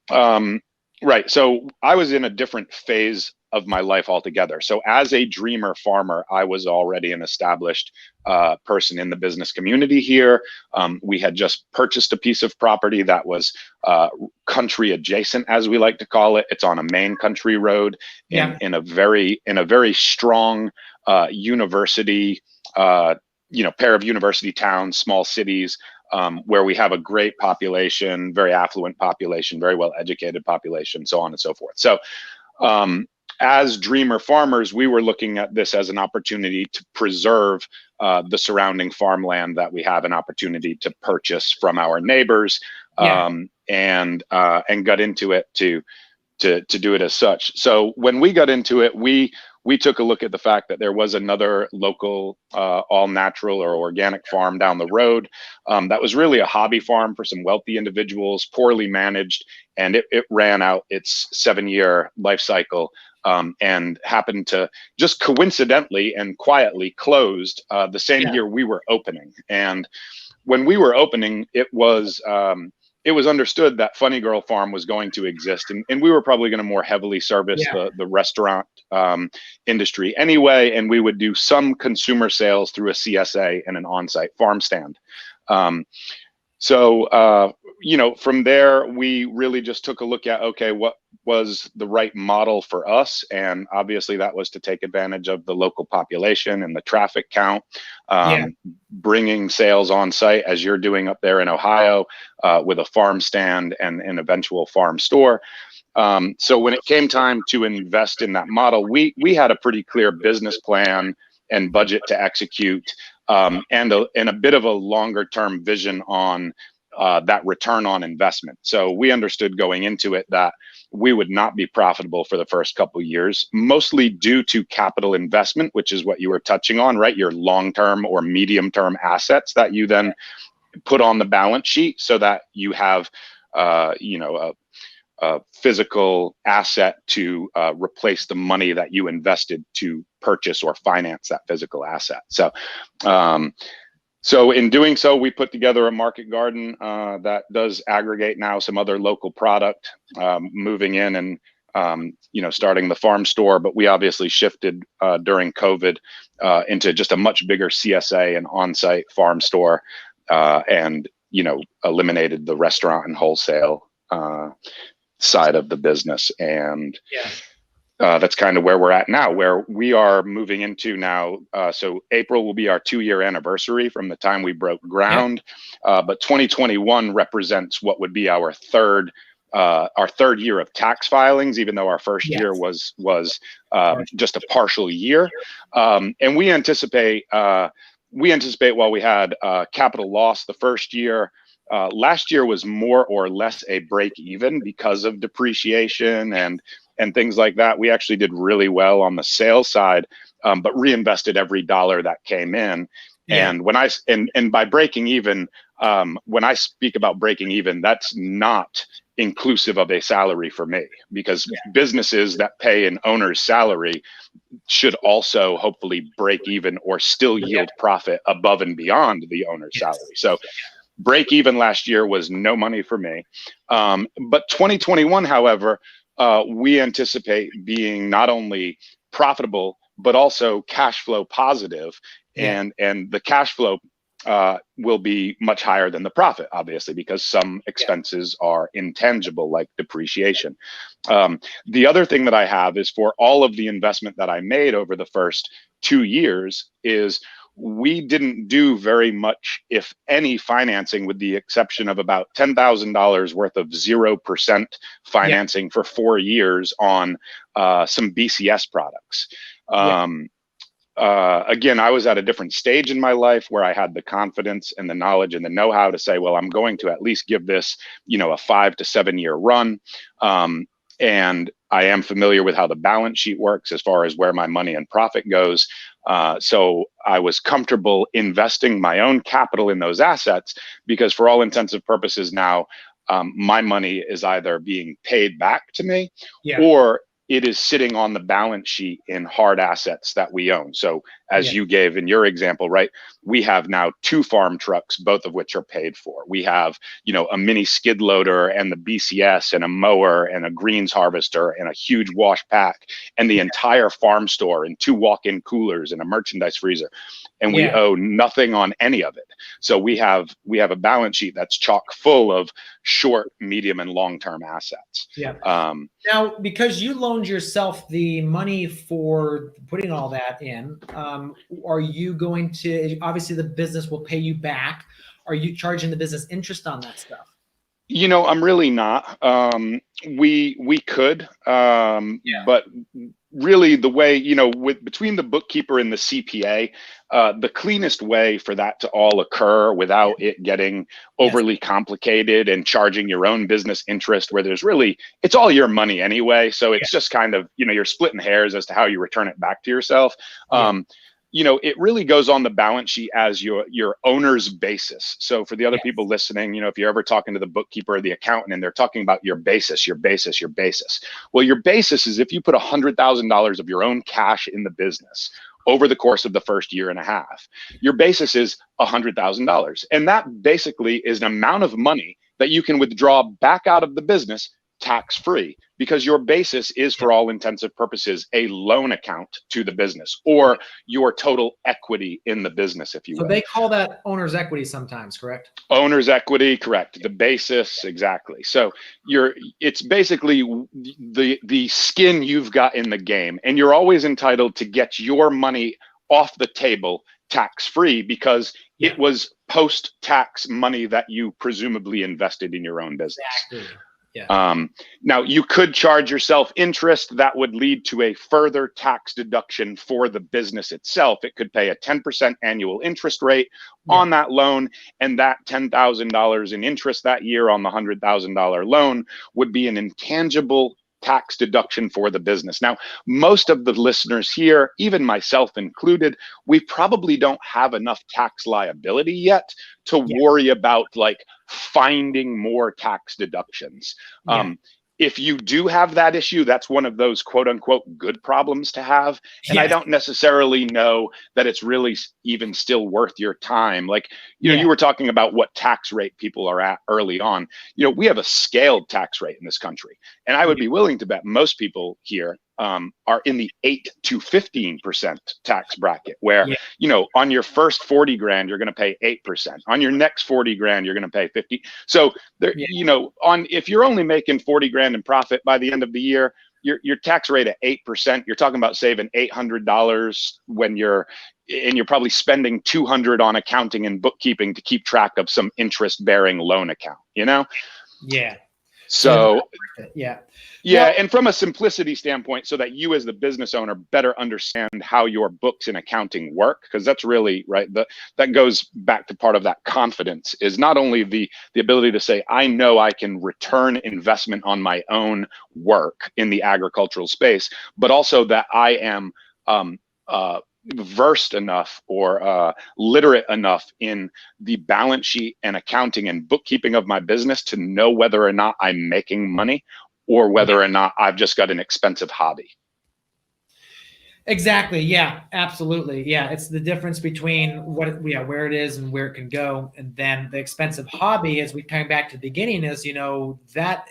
Speaker 2: so I was in a different phase of my life altogether. So as a dreamer farmer, I was already an established person in the business community here. We had just purchased a piece of property that was country adjacent, as we like to call it. It's on a main country road in a very strong university, pair of university towns, small cities, where we have a great population, very affluent population, very well educated population, so on and so forth. So as dreamer farmers, we were looking at this as an opportunity to preserve the surrounding farmland that we have an opportunity to purchase from our neighbors, and got into it to do it as such. So when we got into it, we took a look at the fact that there was another local all natural or organic farm down the road that was really a hobby farm for some wealthy individuals, poorly managed, and it ran out its 7-year life cycle. And happened to just coincidentally and quietly closed the same year we were opening. And when we were opening, it was understood that Funny Girl Farm was going to exist, and we were probably going to more heavily service the restaurant industry anyway, and we would do some consumer sales through a CSA and an on-site farm stand. So from there, we really just took a look at, okay, what was the right model for us? And obviously that was to take advantage of the local population and the traffic count, bringing sales on site as you're doing up there in Ohio, with a farm stand and an eventual farm store. So when it came time to invest in that model, we had a pretty clear business plan and budget to execute, and a bit of a longer term vision on that return on investment. So we understood going into it that we would not be profitable for the first couple of years, mostly due to capital investment, which is what you were touching on, right? Your long-term or medium-term assets that you then put on the balance sheet so that you have, a physical asset to replace the money that you invested to purchase or finance that physical asset. So in doing so, we put together a market garden that does aggregate now some other local product, moving in and starting the farm store. But we obviously shifted during COVID into just a much bigger CSA and on-site farm store, and eliminated the restaurant and wholesale side of the business. And that's kind of where we're at now, where we are moving into now. So April will be our 2-year anniversary from the time we broke ground. But 2021 represents what would be our third year of tax filings, even though our first year was just a partial year. And we anticipate while we had capital loss the first year, last year was more or less a break even because of depreciation and things like that. We actually did really well on the sales side, but reinvested every dollar that came in. And when and by breaking even, when I speak about breaking even, that's not inclusive of a salary for me, because businesses that pay an owner's salary should also hopefully break even or still yield profit above and beyond the owner's salary. So break even last year was no money for me. But 2021, however, we anticipate being not only profitable, but also cash flow positive. And the cash flow will be much higher than the profit, obviously, because some expenses are intangible, like depreciation. The other thing that I have is, for all of the investment that I made over the first 2 years, is we didn't do very much, if any, financing, with the exception of about $10,000 worth of 0% financing for 4 years on some BCS products. Again, I was at a different stage in my life where I had the confidence and the knowledge and the know-how to say, well, I'm going to at least give this, a 5 to 7 year run. And I am familiar with how the balance sheet works as far as where my money and profit goes. So I was comfortable investing my own capital in those assets, because for all intents and purposes now, my money is either being paid back to me, or it is sitting on the balance sheet in hard assets that we own. So as you gave in your example, right, we have now 2 farm trucks, both of which are paid for. We have, a mini skid loader and the BCS and a mower and a greens harvester and a huge wash pack and the entire farm store and 2 walk-in coolers and a merchandise freezer. And we owe nothing on any of it. So we have a balance sheet that's chock full of short, medium, and long-term assets.
Speaker 1: Now, because you loaned yourself the money for putting all that in, are you going to, obviously the business will pay you back. Are you charging the business interest on that stuff?
Speaker 2: I'm really not. We could, but really the way, between the bookkeeper and the CPA, the cleanest way for that to all occur without it getting overly complicated and charging your own business interest, where it's all your money anyway. So it's just kind of, you're splitting hairs as to how you return it back to yourself. It really goes on the balance sheet as your owner's basis. So for the other people listening, if you're ever talking to the bookkeeper or the accountant and they're talking about your basis. Well, your basis is if you put $100,000 of your own cash in the business over the course of the first year and a half, your basis is $100,000. And that basically is an amount of money that you can withdraw back out of the business tax-free, because your basis is, for all intents and purposes, a loan account to the business, or your total equity in the business, if you will.
Speaker 1: So they call that owner's equity sometimes, correct?
Speaker 2: Owner's equity, correct. The basis, exactly. So it's basically the skin you've got in the game, and you're always entitled to get your money off the table tax-free, because it was post-tax money that you presumably invested in your own business.
Speaker 1: Exactly.
Speaker 2: Now, you could charge yourself interest that would lead to a further tax deduction for the business itself. It could pay a 10% annual interest rate on that loan, and that $10,000 in interest that year on the $100,000 loan would be an intangible tax deduction for the business. Now, most of the listeners here, even myself included, we probably don't have enough tax liability yet to worry about like finding more tax deductions. If you do have that issue, that's one of those quote unquote good problems to have. And I don't necessarily know that it's really even still worth your time. Like, you know, you were talking about what tax rate people are at early on. You know, we have a scaled tax rate in this country. And I would be willing to bet most people here are in the 8 to 15% tax bracket where, you know, on your first 40 grand, you're going to pay 8%. On your next 40 grand, you're going to pay 50. So there, you know, if you're only making 40 grand in profit by the end of the year, your tax rate at 8%, you're talking about saving $800 when you're probably spending $200 on accounting and bookkeeping to keep track of some interest bearing loan account, you know? So and from a simplicity standpoint, so that you as the business owner better understand how your books and accounting work, because that's really right. That goes back to part of that confidence is not only the ability to say, I know I can return investment on my own work in the agricultural space, but also that I am versed enough or literate enough in the balance sheet and accounting and bookkeeping of my business to know whether or not I'm making money or whether or not I've just got an expensive hobby.
Speaker 1: Exactly. Yeah, absolutely. Yeah. It's the difference between where it is and where it can go. And then the expensive hobby, as we come back to the beginning, is, you know, that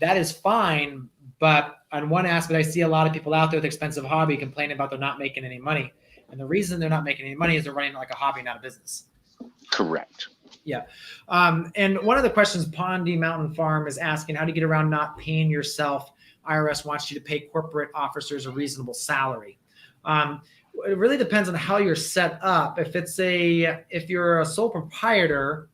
Speaker 1: is fine. But on one aspect, I see a lot of people out there with expensive hobby complaining about they're not making any money. And the reason they're not making any money is they're running like a hobby, not a business.
Speaker 2: Correct.
Speaker 1: Yeah. And one of the questions Pondy Mountain Farm is asking, how do you get around not paying yourself? IRS wants you to pay corporate officers a reasonable salary. It really depends on how you're set up. If you're a sole proprietor,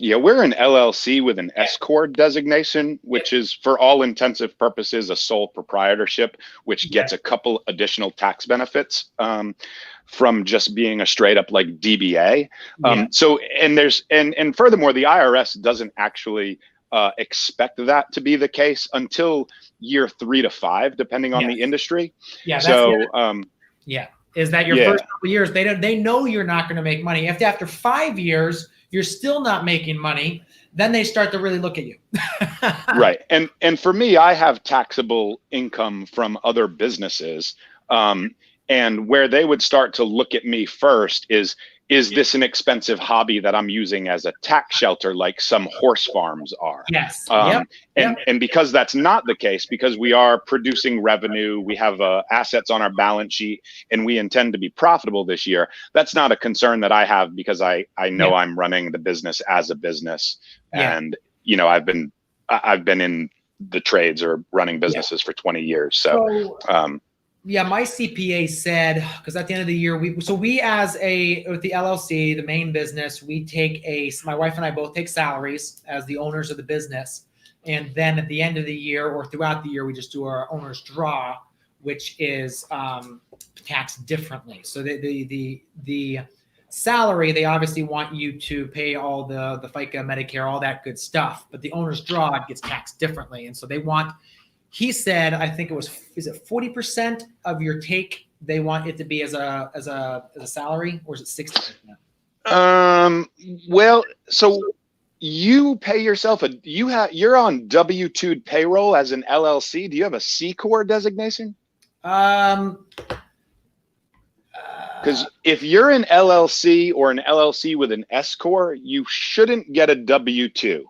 Speaker 2: we're an LLC with an S Corp designation, which is for all intensive purposes a sole proprietorship, which gets a couple additional tax benefits from just being a straight up like DBA. So and furthermore, the IRS doesn't actually expect that to be the case until year 3 to 5, depending on the industry. Is that your first couple of years? They know you're not going to make money. If after 5 years you're still not making money, then they start to really look at you. Right. And for me, I have taxable income from other businesses. And where they would start to look at me first is this an expensive hobby that I'm using as a tax shelter like some horse farms are? Yes. And because that's not the case, because we are producing revenue, we have assets on our balance sheet, and we intend to be profitable this year, that's not a concern that I have because I know I'm running the business as a business. And, you know, I've been in the trades or running businesses for 20 years. So my CPA said, because at the end of the year, with the LLC, the main business, my wife and I both take salaries as the owners of the business. And then at the end of the year or throughout the year, we just do our owner's draw, which is taxed differently. So the salary, they obviously want you to pay all the FICA, Medicare, all that good stuff. But the owner's draw gets taxed differently. And so he said, I think is it 40% of your take? They want it to be as a salary, or is it 60%? Well, so you pay yourself you're on W-2 payroll as an LLC. Do you have a C Corp designation? Because if you're an LLC or an LLC with an S Corp, you shouldn't get a W-2.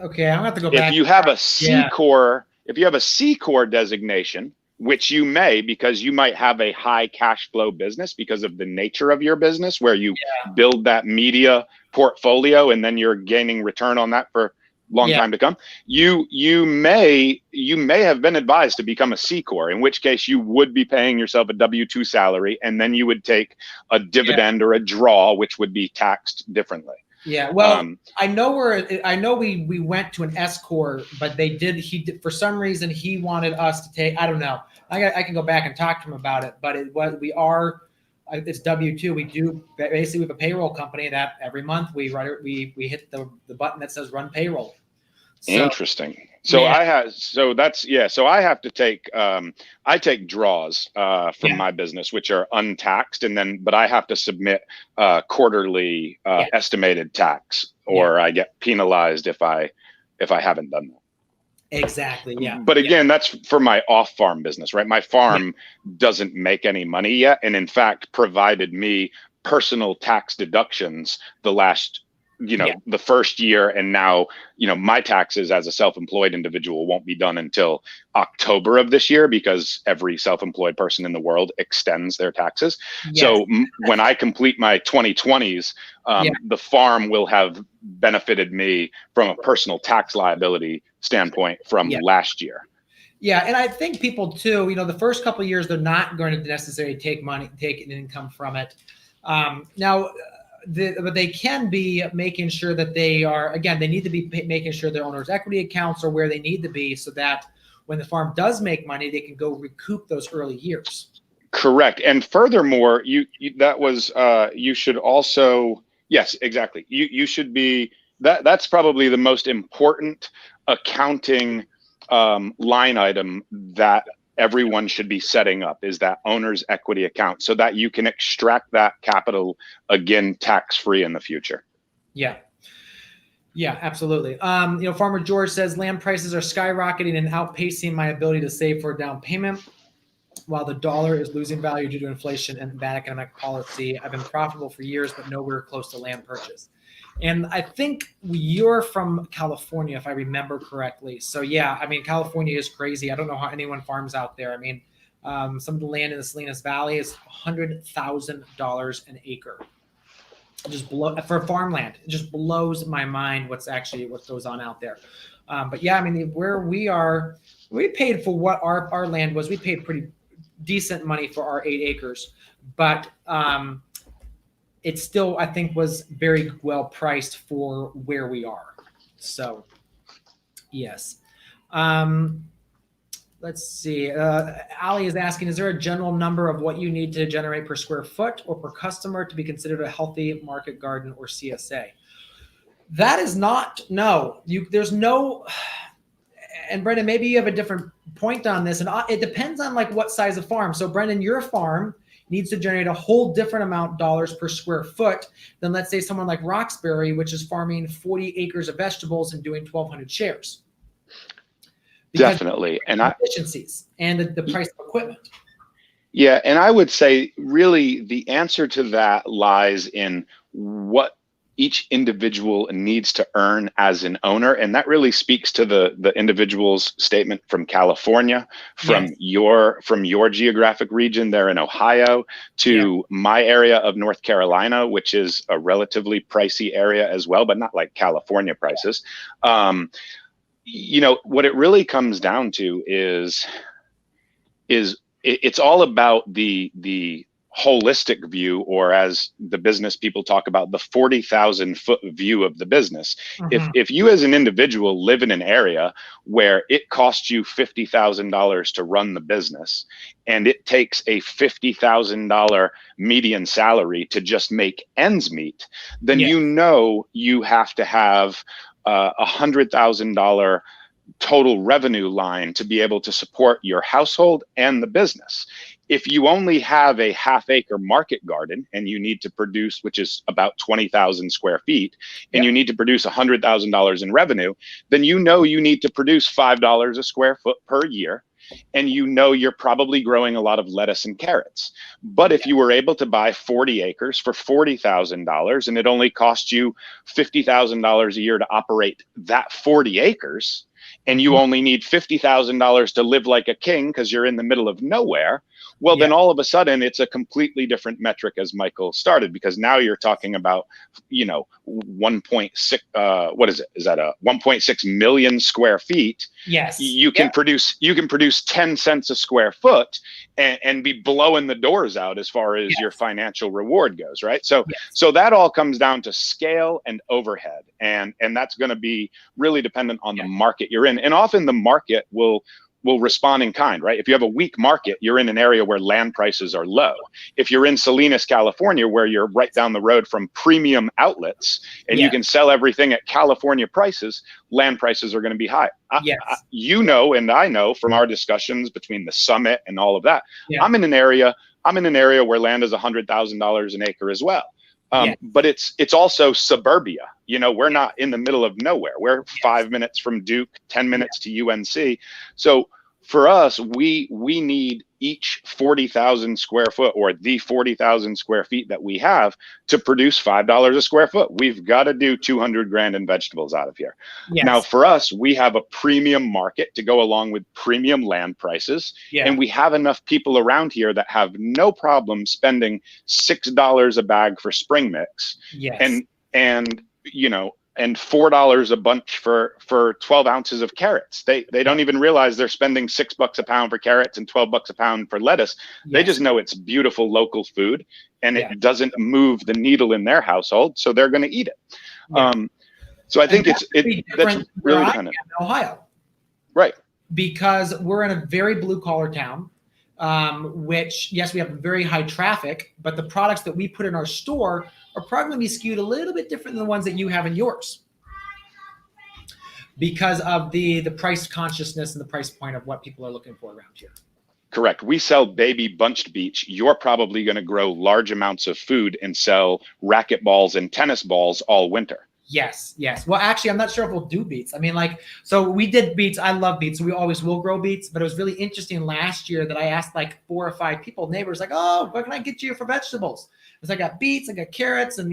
Speaker 2: Okay, I'm gonna have to go back. If you have a C Corp, if you have a C Corp designation, which you may, because you might have a high cash flow business because of the nature of your business, where you build that media portfolio and then you're gaining return on that for a long time to come. You may have been advised to become a C Corp, in which case you would be paying yourself a W-2 salary, and then you would take a dividend or a draw, which would be taxed differently.
Speaker 1: Yeah, well, I know we went to an S corp, but he did for some reason he wanted us to take. I don't know. I can go back and talk to him about it, but it's W-2. We do basically we have a payroll company that every month we hit the button that says run payroll. So,
Speaker 2: interesting. So
Speaker 1: yeah.
Speaker 2: so I have to take I take draws from my business, which are untaxed, but I have to submit quarterly estimated tax, or I get penalized if I haven't done that.
Speaker 1: Exactly. Yeah.
Speaker 2: But again, that's for my off-farm business, right? My farm doesn't make any money yet, and in fact provided me personal tax deductions the last the first year, and now my taxes as a self-employed individual won't be done until October of this year, because every self-employed person in the world extends their taxes. So when I complete my 2020s, the farm will have benefited me from a personal tax liability standpoint from last year.
Speaker 1: Yeah, and I think people too, the first couple of years they're not going to necessarily take an income from it. But they can be making sure that they need to be making sure their owner's equity accounts are where they need to be, so that when the farm does make money, they can go recoup those early years.
Speaker 2: Correct. And furthermore, you should also, yes, exactly. You should be, that's probably the most important accounting line item that everyone should be setting up, is that owner's equity account, so that you can extract that capital again tax-free in the future. Yeah,
Speaker 1: absolutely. Farmer George says land prices are skyrocketing and outpacing my ability to save for a down payment, while the dollar is losing value due to inflation and bad economic policy. I've been profitable for years, but nowhere close to land purchase. And I think you're from California, if I remember correctly. So yeah, I mean, California is crazy. I don't know how anyone farms out there. I mean, some of the land in the Salinas Valley is $100,000 an acre. For farmland. It just blows my mind what goes on out there. But yeah, I mean, where we are, we paid for what our land was. We paid pretty decent money for our 8 acres, but it still, I think, was very well priced for where we are. So, yes. Let's see. Ali is asking, is there a general number of what you need to generate per square foot or per customer to be considered a healthy market garden or CSA? That is not, no. There's no, and Brendan, maybe you have a different point on this, and it depends on what size of farm. So Brendan, your farm needs to generate a whole different amount dollars per square foot than, let's say, someone like Roxbury, which is farming 40 acres of vegetables and doing 1,200 shares.
Speaker 2: Definitely. And
Speaker 1: efficiencies and the price of equipment.
Speaker 2: Yeah. And I would say really the answer to that lies in what each individual needs to earn as an owner. And that really speaks to the individual's statement from California, from your geographic region there in Ohio, to my area of North Carolina, which is a relatively pricey area as well, but not like California prices. What it really comes down to is it's all about the holistic view, or as the business people talk about, the 40,000 foot view of the business. If you as an individual live in an area where it costs you $50,000 to run the business, and it takes a $50,000 median salary to just make ends meet, then you have to have $100,000 total revenue line to be able to support your household and the business. If you only have a half-acre market garden and you need to produce, which is about 20,000 square feet, and you need to produce $100,000 in revenue, then you need to produce $5 a square foot per year, and you're probably growing a lot of lettuce and carrots. But if you were able to buy 40 acres for $40,000 and it only cost you $50,000 a year to operate that 40 acres, and you only need $50,000 to live like a king because you're in the middle of nowhere, Well, then all of a sudden it's a completely different metric, as Michael started, because now you're talking about, 1.6, what is it? Is that a 1.6 million square feet?
Speaker 1: Yes.
Speaker 2: You can produce 10 cents a square foot and be blowing the doors out as far as your financial reward goes, right? So that all comes down to scale and overhead, and that's going to be really dependent on the market you're in, and often the market will respond in kind, right? If you have a weak market, you're in an area where land prices are low. If you're in Salinas, California, where you're right down the road from premium outlets and you can sell everything at California prices, land prices are going to be high. And I know from our discussions between the summit and all of that, I'm in an area where land is $100,000 an acre as well. But it's also suburbia. We're not in the middle of nowhere. We're 5 minutes from Duke, 10 minutes to UNC. So for us, we need each 40,000 square foot, or the 40,000 square feet that we have, to produce $5 a square foot. We've got to do 200 grand in vegetables out of here. Now, for us, we have a premium market to go along with premium land prices. And we have enough people around here that have no problem spending $6 a bag for spring mix. And $4 a bunch for 12 ounces of carrots. They don't even realize they're spending $6 a pound for carrots and $12 a pound for lettuce. They just know it's beautiful local food, and it doesn't move the needle in their household, so they're going to eat it. So I think that's really dependent.
Speaker 1: In Ohio,
Speaker 2: right?
Speaker 1: Because we're in a very blue collar town. Which, yes, we have very high traffic, but the products that we put in our store are probably going to be skewed a little bit different than the ones that you have in yours, because of the price consciousness and the price point of what people are looking for around here.
Speaker 2: Correct. We sell baby bunched beets. You're probably going to grow large amounts of food and sell racket balls and tennis balls all winter.
Speaker 1: Yes. Well, actually, I'm not sure if we'll do beets. I mean, so we did beets. I love beets. So we always will grow beets. But it was really interesting last year that I asked 4 or 5 people, neighbors, oh, what can I get you for vegetables? Because I got beets, I got carrots, and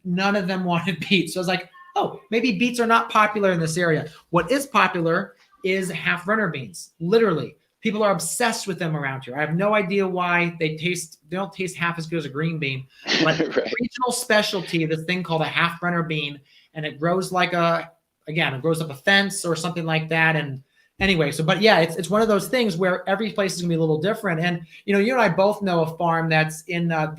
Speaker 1: none of them wanted beets. So I was like, oh, maybe beets are not popular in this area. What is popular is half runner beans. Literally, people are obsessed with them around here. I have no idea why. They don't taste half as good as a green bean. But regional specialty, this thing called a half runner bean. And it grows it grows up a fence or something like that. And anyway, it's one of those things where every place is gonna be a little different. And you and I both know a farm that's in a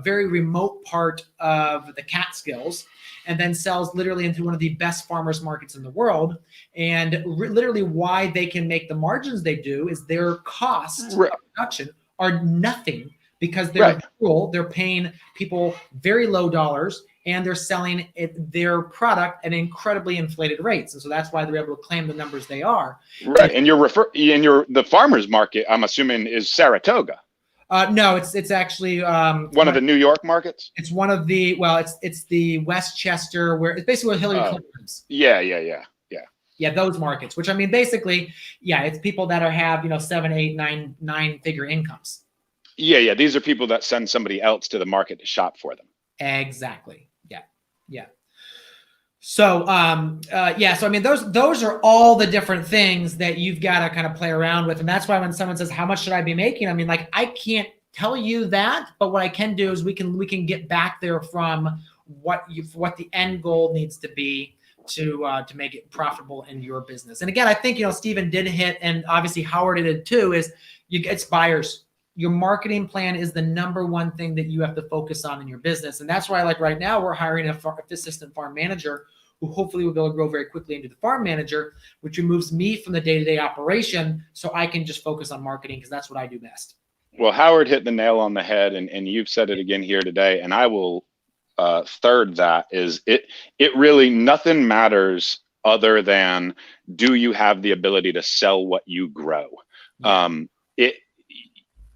Speaker 1: very remote part of the Catskills, and then sells literally into one of the best farmers markets in the world. And literally why they can make the margins they do is their costs of production are nothing, because they're rural. They're paying people very low dollars, and they're selling their product at incredibly inflated rates. And so that's why they're able to claim the numbers they are.
Speaker 2: Right. And the farmers market, I'm assuming, is Saratoga.
Speaker 1: No, it's actually
Speaker 2: one of the New York markets.
Speaker 1: It's one of the it's the Westchester, where it's basically where Hillary Clinton is. Yeah, those markets. Which, I mean, basically, it's people that have 7, 8, 9 figure incomes.
Speaker 2: Yeah. These are people that send somebody else to the market to shop for them.
Speaker 1: Exactly. Yeah. So, so I mean, those are all the different things that you've got to kind of play around with. And that's why when someone says, how much should I be making? I mean, I can't tell you that, but what I can do is we can get back there from what the end goal needs to be to make it profitable in your business. And again, I think, Stephen did hit, and obviously Howard did too, is it's buyers. Your marketing plan is the number one thing that you have to focus on in your business. And that's why, right now, we're hiring an assistant farm manager who hopefully will be able to grow very quickly into the farm manager, which removes me from the day-to-day operation, so I can just focus on marketing, because that's what I do best.
Speaker 2: Well, Howard hit the nail on the head, and you've said it again here today, and I will third that, is it really, nothing matters other than, do you have the ability to sell what you grow?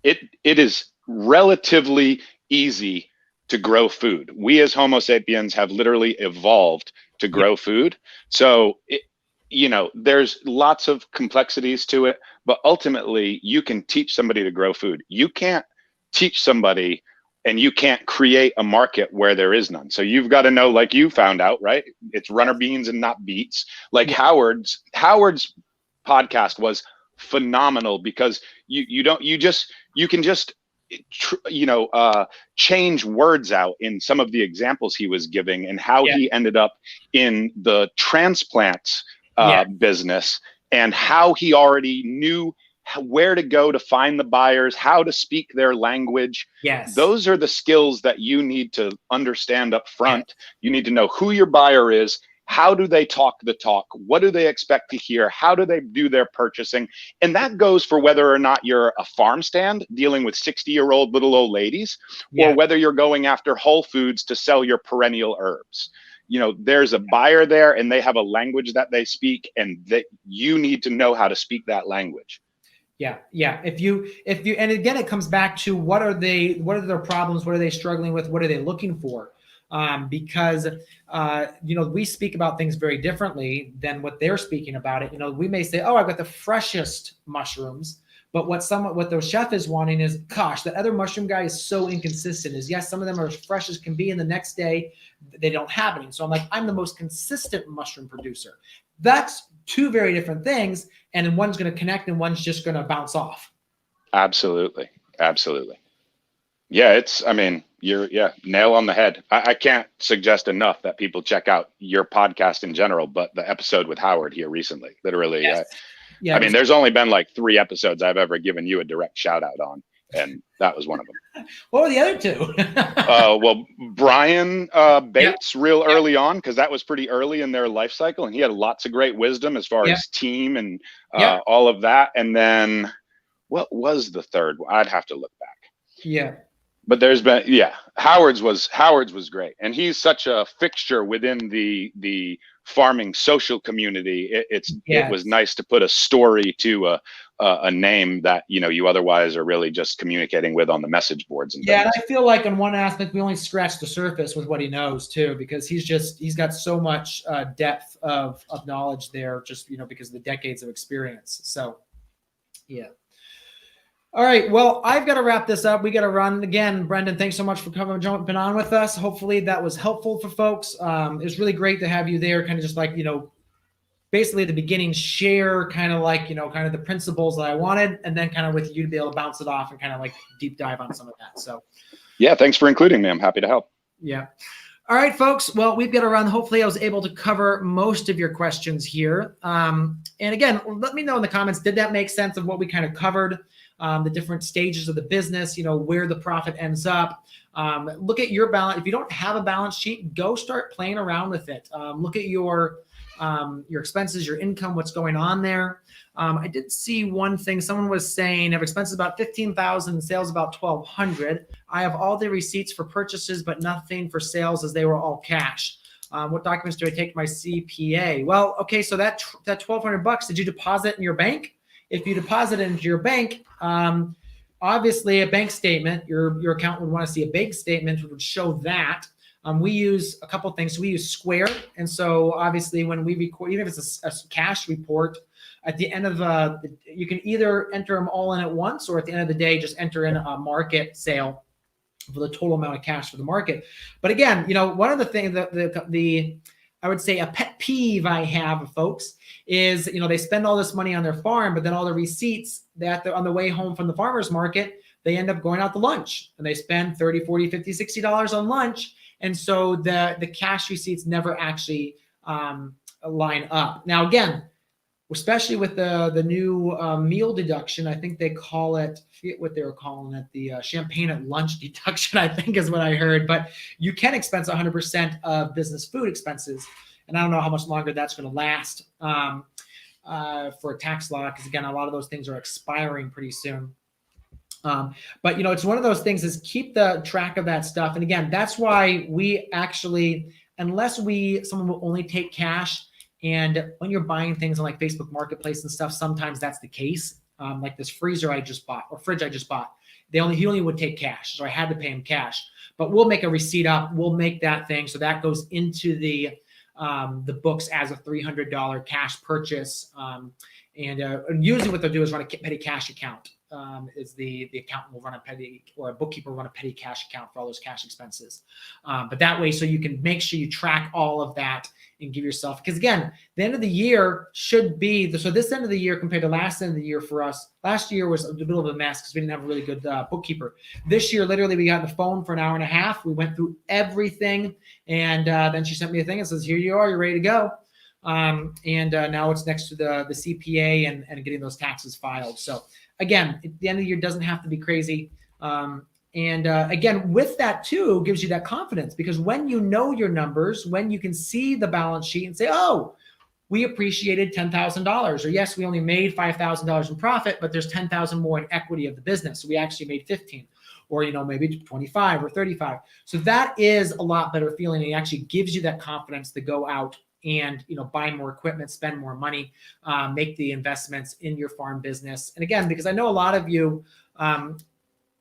Speaker 2: It is relatively easy to grow food. We as Homo sapiens have literally evolved to grow food. So, there's lots of complexities to it, but ultimately you can teach somebody to grow food. You can't teach somebody, and you can't create a market where there is none. So you've got to know, like you found out, right? It's runner beans and not beets. Howard's podcast was phenomenal because you can just change words out in some of the examples he was giving, and how he ended up in the transplants business, and how he already knew where to go to find the buyers, how to speak their language.
Speaker 1: Yes.
Speaker 2: Those are the skills that you need to understand up front. You need to know who your buyer is. How do they talk the talk? What do they expect to hear? How do they do their purchasing? And that goes for whether or not you're a farm stand dealing with 60-year-old little old ladies, or whether you're going after Whole Foods to sell your perennial herbs. There's a buyer there, and they have a language that they speak, and that you need to know how to speak that language.
Speaker 1: Yeah. If you, and again, it comes back to what are their problems? What are they struggling with? What are they looking for? Because we speak about things very differently than what they're speaking about it. We may say, oh, I've got the freshest mushrooms, but what the chef is wanting is, gosh, the other mushroom guy is so inconsistent. Yes, some of them are as fresh as can be, and the next day they don't have any. So I'm like, I'm the most consistent mushroom producer. That's two very different things, and then one's going to connect and one's just going to bounce off.
Speaker 2: Absolutely. Yeah, you're nail on the head. I can't suggest enough that people check out your podcast in general, but the episode with Howard here recently, literally.
Speaker 1: Yes.
Speaker 2: There's only been like 3 episodes I've ever given you a direct shout out on, and that was one of them.
Speaker 1: What were the other 2?
Speaker 2: Well, Brian Bates real early on, because that was pretty early in their life cycle, and he had lots of great wisdom as far as team and all of that. And then what was the third? I'd have to look back.
Speaker 1: Yeah.
Speaker 2: But there's been, Howard's was great, and he's such a fixture within the farming social community. It was nice to put a story to a name that you otherwise are really just communicating with on the message boards and things.
Speaker 1: And I feel like in one aspect we only scratched the surface with what he knows too, because he's got so much depth of knowledge there, just because of the decades of experience. So all right. Well, I've got to wrap this up. We got to run again. Brendan, thanks so much for jumping on with us. Hopefully that was helpful for folks. It was really great to have you there, kind of just like, basically at the beginning, share kind of like, kind of the principles that I wanted, and then kind of with you to be able to bounce it off and kind of like deep dive on some of that. So
Speaker 2: thanks for including me. I'm happy to help.
Speaker 1: Yeah. All right, folks. Well, we've got to run. Hopefully I was able to cover most of your questions here. And again, let me know in the comments, did that make sense of what we kind of covered? The different stages of the business, where the profit ends up. Look at your balance. If you don't have a balance sheet, go start playing around with it. Look at your expenses, your income, what's going on there. I did see one thing. Someone was saying I have expenses about $15,000, sales about $1,200. I have all the receipts for purchases, but nothing for sales, as they were all cash. What documents do I take to my CPA? Well, okay, so that $1,200, did you deposit in your bank? If you deposit it into your bank, obviously a bank statement, your accountant would want to see a bank statement which would show that. We use a couple things. We use Square. And so obviously when we record, even if it's a cash report, at the end of you can either enter them all in at once, or at the end of the day, just enter in a market sale for the total amount of cash for the market. But again, one of the things that I would say a pet peeve I have, folks, is, they spend all this money on their farm, but then all the receipts that on the way home from the farmer's market, they end up going out to lunch, and they spend $30, $40, $50, $60 on lunch. And so the cash receipts never actually line up. Now, again, especially with the new meal deduction, I think they call it, I forget what they were calling it, the champagne at lunch deduction, I think is what I heard. But you can expense 100% of business food expenses. And I don't know how much longer that's going to last for a tax law, because again, a lot of those things are expiring pretty soon. But it's one of those things, is keep the track of that stuff. And again, that's why we actually, unless someone will only take cash. And when you're buying things on like Facebook Marketplace and stuff, sometimes that's the case. Like this freezer I just bought, or fridge I just bought, he only would take cash, so I had to pay him cash. But we'll make a receipt up. We'll make that thing so that goes into the books as a $300 cash purchase. And usually what they'll do is run a petty cash account. is the accountant will run a petty, or a bookkeeper will run a petty cash account for all those cash expenses. But that way, so you can make sure you track all of that and give yourself, because again, the end of the year should be, so this end of the year compared to last end of the year for us, last year was a little bit of a mess because we didn't have a really good bookkeeper. This year, literally, we got on the phone for an hour and a half. We went through everything, and then she sent me a thing and says, here you are, you're ready to go. Now it's next to the CPA and getting those taxes filed. So again, at the end of the year doesn't have to be crazy. Again, with that too, gives you that confidence, because when you know your numbers, when you can see the balance sheet and say, oh, we appreciated $10,000, or yes, we only made $5,000 in profit, but there's 10,000 more in equity of the business. So we actually made 15, or, maybe 25 or 35. So that is a lot better feeling. It actually gives you that confidence to go out and, buy more equipment, spend more money, make the investments in your farm business. And again, because I know a lot of you,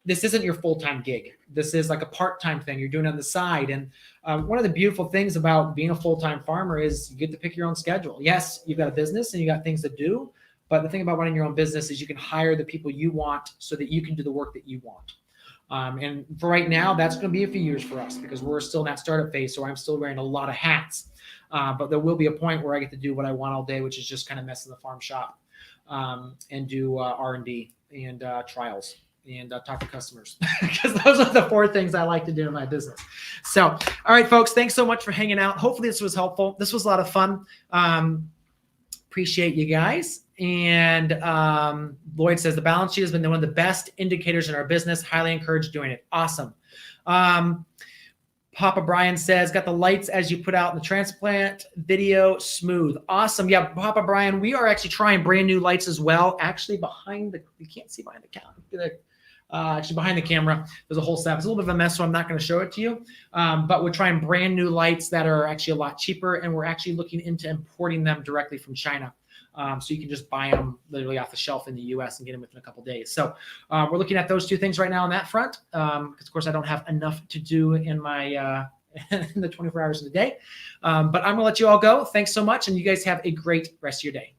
Speaker 1: this isn't your full-time gig. This is like a part-time thing you're doing on the side. And one of the beautiful things about being a full-time farmer is you get to pick your own schedule. Yes, you've got a business and you got things to do, but the thing about running your own business is you can hire the people you want so that you can do the work that you want. And for right now, that's going to be a few years for us because we're still in that startup phase. So I'm still wearing a lot of hats. But there will be a point where I get to do what I want all day, which is just kind of mess in the farm shop and do R&D and trials and talk to customers, because those are the 4 things I like to do in my business. So, all right, folks, thanks so much for hanging out. Hopefully this was helpful. This was a lot of fun. Appreciate you guys. And Lloyd says the balance sheet has been one of the best indicators in our business. Highly encourage doing it. Awesome. Papa Brian says, got the lights as you put out in the transplant video, smooth. Awesome. Yeah, Papa Brian, we are actually trying brand new lights as well. Actually, you can't see behind the camera. Actually, behind the camera, there's a whole set. It's a little bit of a mess, so I'm not going to show it to you. But we're trying brand new lights that are actually a lot cheaper, and we're actually looking into importing them directly from China. So you can just buy them literally off the shelf in the US and get them within a couple of days. So we're looking at those 2 things right now on that front. Because of course I don't have enough to do in my in the 24 hours of the day. But I'm gonna let you all go. Thanks so much, and you guys have a great rest of your day.